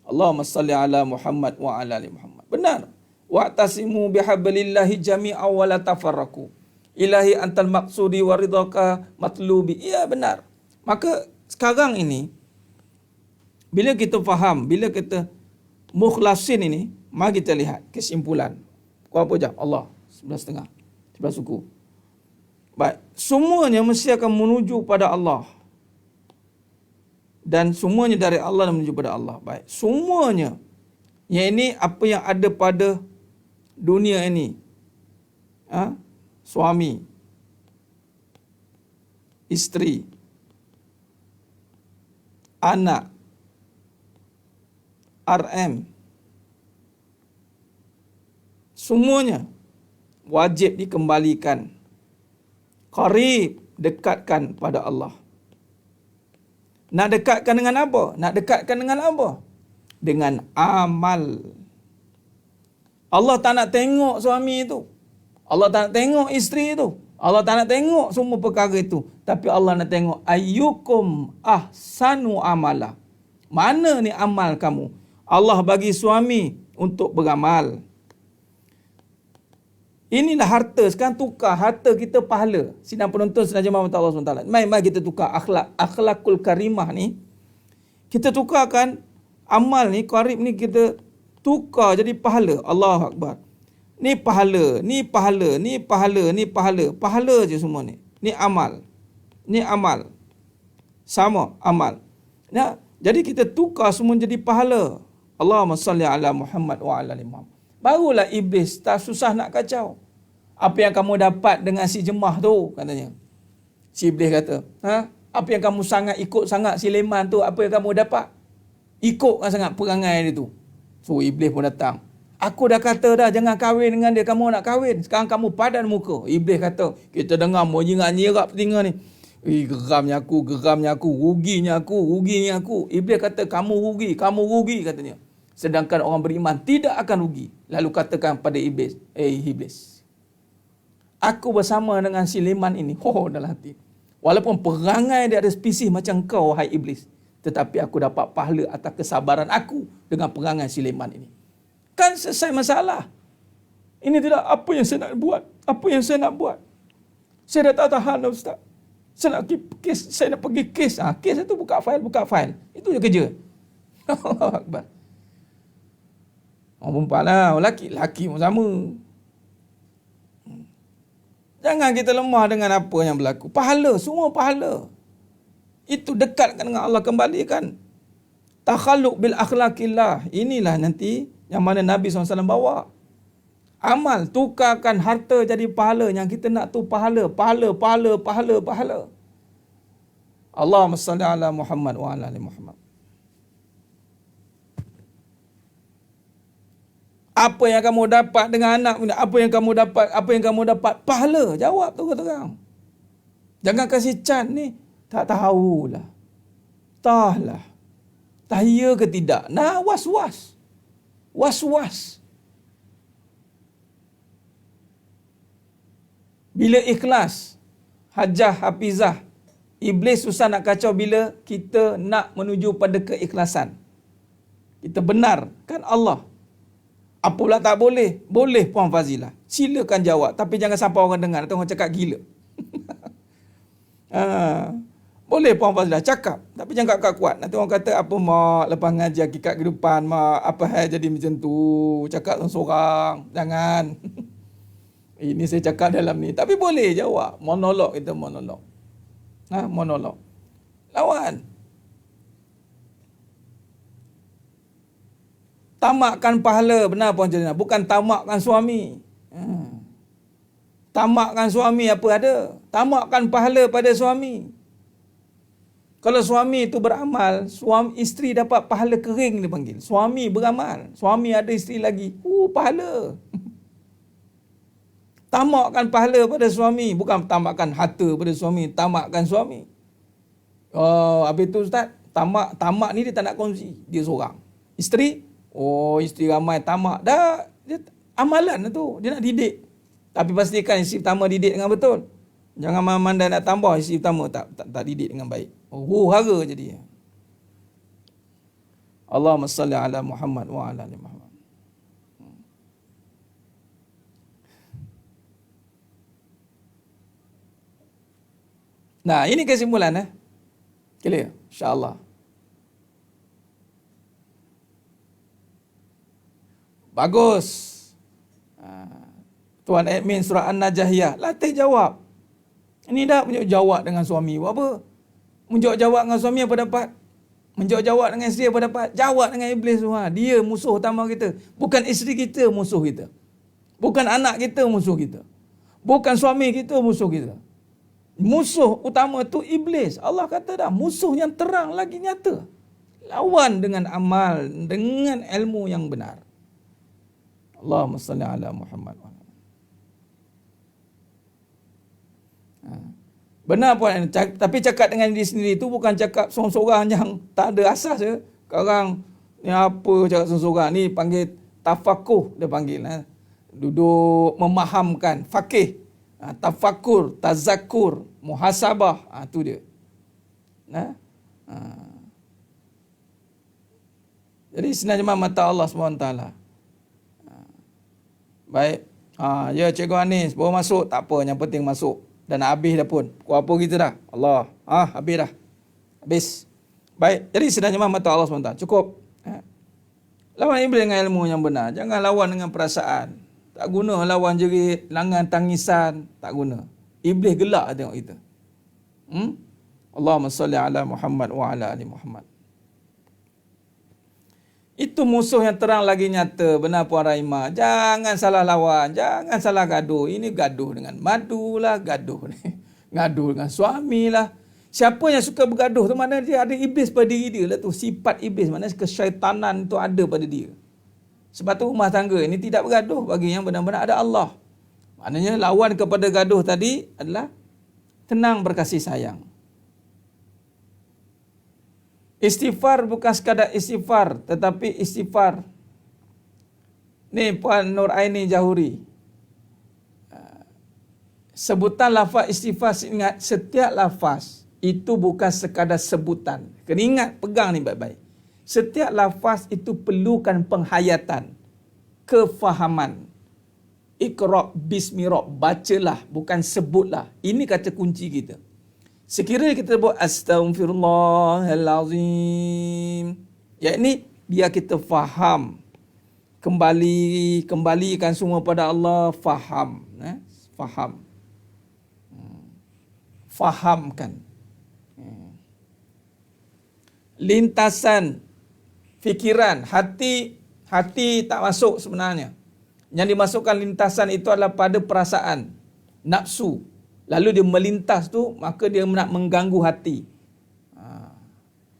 Allahumma salli ala Muhammad wa ala ali Muhammad. Benar. Wa'tasimu bihablillahi jami'an wa la tafarraqu. Ilahi antal maqsudi wa ridhaka matlubi. Ya, benar. Maka sekarang ini, bila kita faham, bila kita mukhlasin ini, mari kita lihat kesimpulan. Apa jam? Allah. 11.5. 11 suku. Baik. Semuanya mesti akan menuju pada Allah. dan semuanya dari Allah dan menuju pada Allah. Baik, semuanya. Yang ini apa yang ada pada dunia ini. Suami, isteri, anak, RM, semuanya wajib dikembalikan. Qarib, dekatkan pada Allah. Nak dekatkan dengan apa? Nak dekatkan dengan apa? Dengan amal. Allah tak nak tengok suami itu. Allah tak nak tengok isteri itu. Allah tak nak tengok semua perkara itu. Tapi Allah nak tengok ayyukum ahsanu amala. Mana ni amal kamu? Allah bagi suami untuk beramal. Inilah harta. Sekarang tukar harta kita pahala. Sidang penonton, sidang jemaah Allah SWT. Mari kita tukar akhlakul karimah ni. Kita tukarkan amal ni, qarib ni kita tukar jadi pahala. Allahu Akbar. Ni pahala, ni pahala, ni pahala, ni pahala. Pahala je semua ni. Ni amal. Ni amal. Sama amal. Ya, jadi kita tukar semua jadi pahala. Allahumma salli ala Muhammad wa ala ali Muhammad. Barulah iblis tak susah nak kacau. Apa yang kamu dapat dengan si jemah tu, katanya. Si iblis kata, apa yang kamu sangat ikut sangat si Leman tu, apa yang kamu dapat? Ikutkan sangat perangai dia tu. So iblis pun datang. Aku dah kata dah jangan kahwin dengan dia, kamu nak kahwin. Sekarang kamu padan muka. Iblis kata, kita dengar menyirat-nyirat telinga ni. Geramnya aku, ruginya aku. Iblis kata, kamu rugi katanya. Sedangkan orang beriman tidak akan rugi. Lalu katakan pada iblis, iblis, aku bersama dengan si Leman ini. Dalam hati. Walaupun perangai dia ada spesies macam kau, wahai iblis. Tetapi aku dapat pahala atas kesabaran aku dengan perangai si Leman ini. Kan selesai masalah. Ini tidak apa yang saya nak buat. Apa yang saya nak buat. Saya dah tak tahan dah, Ustaz. Saya nak pergi kes. Kes itu buka fail. Itu je kerja. Allahu Akbar. Orang perempuan lah. Laki pun sama. Jangan kita lemah dengan apa yang berlaku. Pahala, semua pahala. Itu dekatkan dengan Allah, kembalikan. Takhalluq bil akhlaqillah. Inilah nanti yang mana Nabi SAW bawa. Amal, tukarkan harta jadi pahala. Yang kita nak tu pahala. Allahumma salli ala Muhammad wa ala ali Muhammad. Apa yang kamu dapat dengan anak, apa yang kamu dapat, pahala. Jawab terang-terang. Jangan kasih can ni. Tak tahulah. Tahlah. Tak ya ke tidak? Nah, was-was. Bila ikhlas, hajah, hafizah, iblis susah nak kacau bila kita nak menuju pada keikhlasan. Kita benarkan Allah. Apa pula tak boleh? Boleh, Puan Fazilah. Silakan jawab. Tapi jangan sampai orang dengar. Nanti orang cakap gila. Boleh Puan Fazilah cakap. Tapi jangan cakap kuat. Nanti orang kata, apa mak lepas ngaji hakikat kehidupan, mak apa hal jadi macam tu. Cakap seorang. Jangan. Ini saya cakap dalam ni. Tapi boleh jawab. Monolog kita monolog. Monolog. Lawan. Tamakkan pahala. Benar Puan Jalina. Bukan tamakkan suami. Tamakkan suami apa ada. Tamakkan pahala pada suami. Kalau suami itu beramal, isteri dapat pahala kering dia panggil. Suami beramal. Suami ada isteri lagi. Pahala. Tamakkan pahala pada suami. Bukan tamakkan harta pada suami. Tamakkan suami. Habis tu Ustaz, tamak ni dia tak nak kongsi. Dia seorang. Isteri, isteri ramai tamak. Dah, dia, amalan tu. Dia nak didik. Tapi pastikan isteri pertama didik dengan betul. Jangan mandai nak tambah, isteri pertama tak didik dengan baik. Hara jadi. Allahumma salli ala Muhammad wa ala ali Muhammad. Nah, ini kesimpulan clear, insya-Allah. Bagus. Tuan admin surah An-Najahiyah, latih jawab. Ini dah menjawab dengan suami. Apa? Menjawab dengan suami apa dapat? Menjawab dengan isteri apa dapat? Jawab dengan iblis tu. Dia musuh utama kita. Bukan isteri kita musuh kita. Bukan anak kita musuh kita. Bukan suami kita musuh kita. Musuh utama tu iblis. Allah kata dah, musuh yang terang lagi nyata. Lawan dengan amal, dengan ilmu yang benar. Allahumma salli ala Muhammad. Benar puan, tapi cakap dengan diri sendiri tu bukan cakap sorang-sorang yang tak ada asas ya. Sekarang ni apa cakap sorang-sorang ni panggil tafakuh dia panggil. Duduk memahamkan, fakih, tafakur, tazakur, muhasabah, tu dia. Jadi sebenarnya mata Allah SWT. Baik. Ya Cikgu Anis baru masuk, tak apa, yang penting masuk. Dan habis dah pun. Pukul apa kita dah? Allah. Habis dah. Habis. Baik. Jadi sebenarnya mata Allah SWT. Cukup. Lawan iblis dengan ilmu yang benar. Jangan lawan dengan perasaan. Tak guna lawan jerit, langan tangisan. Tak guna. Iblis gelak tengok kita. Allahumma salli ala Muhammad wa ala ali Muhammad. Itu musuh yang terang lagi nyata. Benar Puan Rahimah. Jangan salah lawan. Jangan salah gaduh. Ini gaduh dengan madu lah. Gaduh ni. Gaduh dengan suami lah. Siapa yang suka bergaduh tu mana dia ada iblis pada diri dia lah tu. Sifat iblis. Mana kesyaitanan tu ada pada dia. Sebab tu rumah tangga ini tidak bergaduh. Bagi yang benar-benar ada Allah. Maknanya lawan kepada gaduh tadi adalah tenang berkasih sayang. Istighfar bukan sekadar istighfar, tetapi istighfar. Ni Puan Nur Aini Jahuri. Sebutan lafaz istighfar, ingat setiap lafaz itu bukan sekadar sebutan. Kena ingat, pegang ni baik-baik. Setiap lafaz itu perlukan penghayatan, kefahaman. Iqra' bismi rabb, bacalah, bukan sebutlah. Ini kata kunci kita. Sekiranya kita buat astaghfirullahalazim, yakni biar kita faham, kembalikan semua pada Allah, faham, fahamkan. Lintasan fikiran, hati tak masuk sebenarnya. Yang dimasukkan lintasan itu adalah pada perasaan, nafsu. Lalu dia melintas tu, maka dia nak mengganggu hati.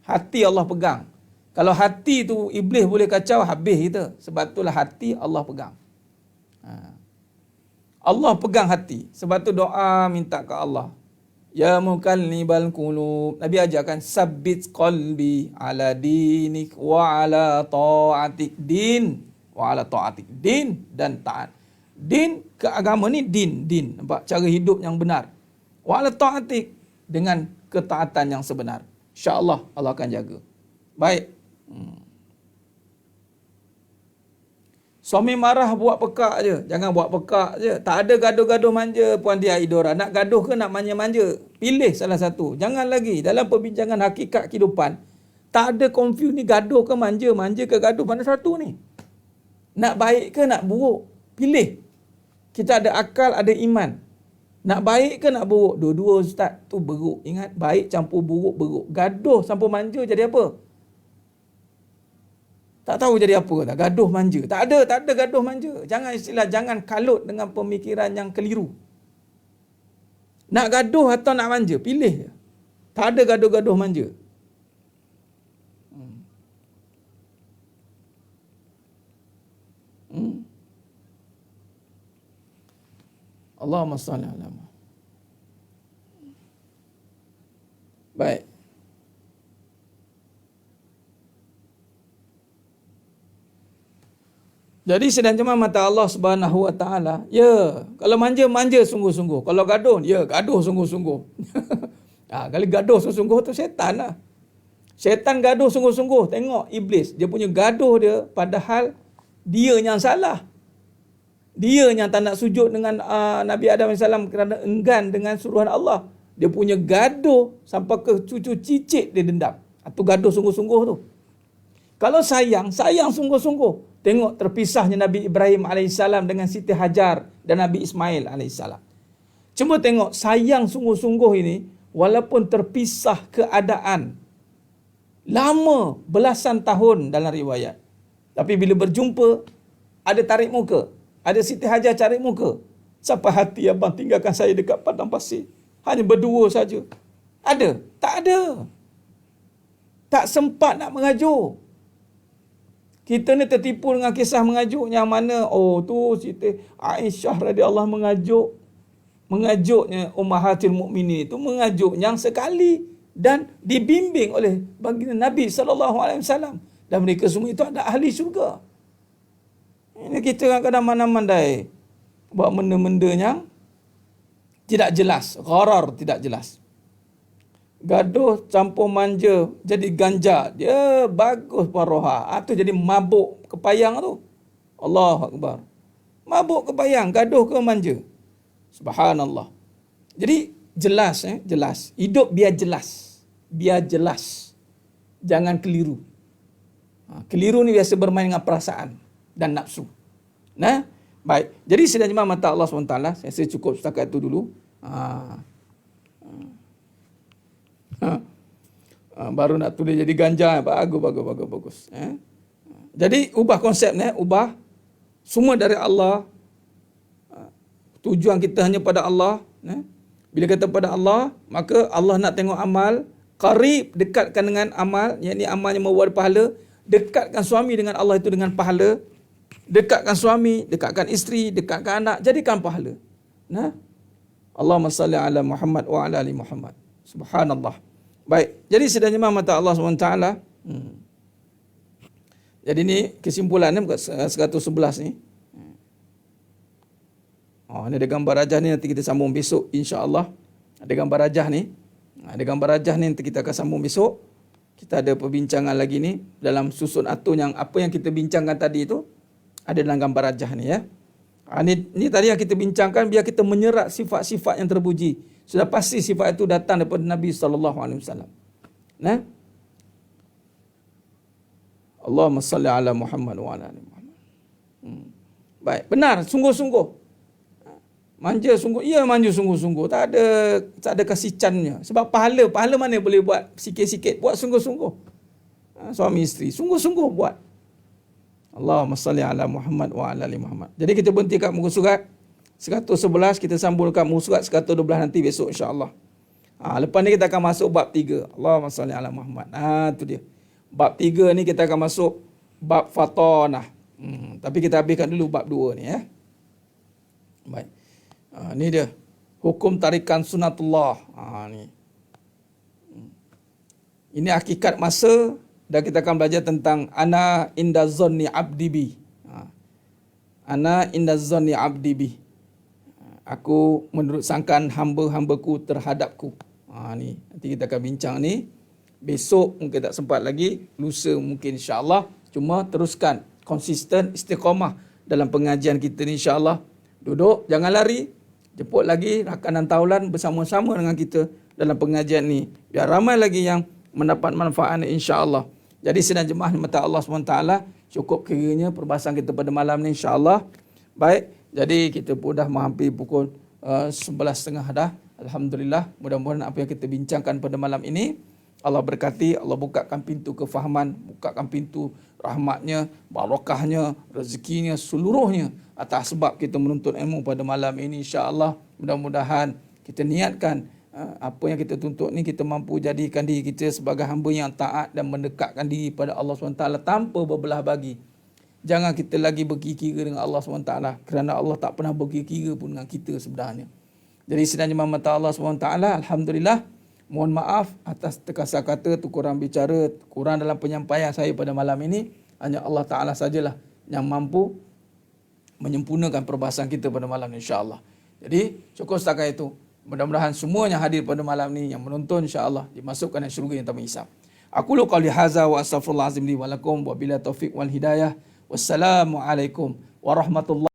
Hati Allah pegang. Kalau hati tu iblis boleh kacau, habis kita. Sebab itulah hati Allah pegang. Allah pegang hati. Sebab tu doa minta ke Allah. Ya mukallibal qulub. Nabi ajarkan sabbit qalbi ala dinik wa ala ta'atik. Din wa ala ta'atik. Din dan taat. Din ke agama ni din. Nampak cara hidup yang benar. Wa ala ta'atik, dengan ketaatan yang sebenar. InsyaAllah Allah akan jaga. Baik. Suami marah buat pekak je. Jangan buat pekak je. Tak ada gaduh-gaduh manja Puan Dia Idora. Nak gaduh ke nak manja-manja? Pilih salah satu. Jangan lagi. Dalam perbincangan hakikat kehidupan, tak ada confuse ni gaduh ke manja. Manja ke gaduh. Mana satu ni? Nak baik ke nak buruk? Pilih. Kita ada akal, ada iman. Nak baik ke nak buruk? Dua-dua ustaz tu buruk. Ingat, baik campur buruk, buruk. Gaduh campur manja jadi apa? Tak tahu jadi apa tak? Gaduh manja. Tak ada gaduh manja. Jangan kalut dengan pemikiran yang keliru. Nak gaduh atau nak manja? Pilih. Tak ada gaduh-gaduh manja. Allahumma salli ala Muhammad. Baik. Jadi sedang cuma mata Allah Subhanahu Wa Taala. Ya, kalau manja sungguh-sungguh. Kalau gaduh, ya gaduh sungguh-sungguh. Kalau gaduh sungguh-sungguh tu syaitan lah. Syaitan gaduh sungguh-sungguh. Tengok iblis, dia punya gaduh dia padahal dia yang salah. Dia yang tak nak sujud dengan Nabi Adam AS kerana enggan dengan suruhan Allah. Dia punya gaduh sampai ke cucu cicit dia dendam. Itu gaduh sungguh-sungguh tu. Kalau sayang sungguh-sungguh. Tengok terpisahnya Nabi Ibrahim AS dengan Siti Hajar dan Nabi Ismail AS. Cuma tengok sayang sungguh-sungguh ini, walaupun terpisah keadaan, Lama, belasan tahun dalam riwayat. Tapi bila berjumpa, ada tarik muka. Ada Siti Hajar tarik muka. Sampai hati abang tinggalkan saya dekat padang pasir. Hanya berdua saja. Ada? Tak ada. Tak sempat nak mengajuk. Kita ni tertipu dengan kisah mengajuk yang mana, oh tu Siti Aisyah radhiyallahu mengajuknya Ummahatul Mukminin itu mengajuk yang sekali dan dibimbing oleh baginda Nabi SAW. Dan mereka semua itu ada ahli syurga. Ini kita kadang-kadang mana-mandai buat benda-benda yang tidak jelas, gharar tidak jelas. Gaduh campur manja jadi ganja, dia bagus paroha. Itu jadi mabuk kepayang tu. Allahu Akbar. Mabuk kepayang, gaduh ke manja. Subhanallah. Jadi jelas, jelas. Hidup biar jelas. Biar jelas. Jangan keliru. Keliru ni biasa bermain dengan perasaan dan nafsu. Nah, baik. Jadi sidang jemaah mata Allah SWT, saya cukup setakat itu dulu. Baru nak tulis jadi ganja. Bagus. Jadi ubah konsep ni, ubah. Semua dari Allah. Tujuan kita hanya pada Allah. Bila kata pada Allah, maka Allah nak tengok amal. Qarib, dekatkan dengan amal. Yang ni amalnya membawa pahala. Dekatkan suami dengan Allah itu dengan pahala. Dekatkan suami, dekatkan isteri, dekatkan anak, jadikan pahala. Nah, Allahumma salli ala Muhammad wa ala ali Muhammad. Subhanallah. Baik, jadi sidang jemaah mata Allah SWT. Jadi ni kesimpulannya 111 ni. Ini ada gambar rajah ni, nanti kita sambung besok insya-Allah. Ada gambar rajah ni. Ada gambar rajah ni, nanti kita akan sambung besok. Kita ada perbincangan lagi ni dalam susun atun yang apa yang kita bincangkan tadi itu ada dalam gambar rajah ni ya. Ini tadi yang kita bincangkan biar kita menyerat sifat-sifat yang terpuji. Sudah pasti sifat itu datang daripada Nabi SAW. Nah, Allahumma salli ala Muhammad wa ala ali Muhammad. Baik, benar, sungguh-sungguh. Manja sungguh, manja sungguh-sungguh. Tak ada kasihannya. Sebab pahala mana boleh buat sikit-sikit, buat sungguh-sungguh. Suami isteri, sungguh-sungguh buat. Allahumma salli ala Muhammad wa ala ali Muhammad. Jadi kita berhenti kat muka surat 111, kita sambung dekat muka surat 112 nanti besok insya-Allah. Lepas ni kita akan masuk bab 3. Allahumma salli ala Muhammad. Tu dia. Bab 3 ni kita akan masuk bab fatanah. Tapi kita habiskan dulu bab 2 ni ya. Baik. Ni dia. Hukum tarikan sunatullah. Ni. Ini hakikat masa. Dan kita akan belajar tentang ana inda zanni abdi bi. Ana inda zanni abdi bi. Aku menurut sangkaan hamba-hambaku terhadapku. Ni nanti kita akan bincang ni. Besok mungkin tak sempat lagi, lusa mungkin insya-Allah. Cuma teruskan konsisten istiqamah dalam pengajian kita ni insya-Allah. Duduk, jangan lari. Jemput lagi rakanan tahulan bersama-sama dengan kita dalam pengajian ni. Biar ramai lagi yang mendapat manfaat insya-Allah. Jadi sidang jemaah mata Allah SWT, cukup kiranya perbahasan kita pada malam ni insya-Allah. Baik, jadi kita pun dah menghampiri pukul 11.30 dah. Alhamdulillah, mudah-mudahan apa yang kita bincangkan pada malam ini Allah berkati, Allah bukakan pintu kefahaman, bukakan pintu rahmatnya, barakahnya, rezekinya, seluruhnya atas sebab kita menuntut ilmu pada malam ini insya-Allah. Mudah-mudahan kita niatkan apa yang kita tuntut ni kita mampu jadikan diri kita sebagai hamba yang taat dan mendekatkan diri pada Allah SWT tanpa berbelah bagi. Jangan kita lagi berkira dengan Allah SWT kerana Allah tak pernah berkira pun dengan kita sebenarnya. Jadi sidang jemaah mata Allah SWT, alhamdulillah, mohon maaf atas terkasar kata, kurang bicara, kurang dalam penyampaian saya pada malam ini. Hanya Allah Ta'ala sajalah yang mampu menyempurnakan perbahasan kita pada malam ini insya-Allah. Jadi cukup setakat itu. Mudah-mudahan semua yang hadir pada malam ni yang menonton insya-Allah dimasukkan dalam syurga yang tanpa hisab. Aku lu qauli hadza wa astaghfirullahalazim li wa lakum wa bila taufiq wal hidayah. Wassalamualaikum warahmatullahi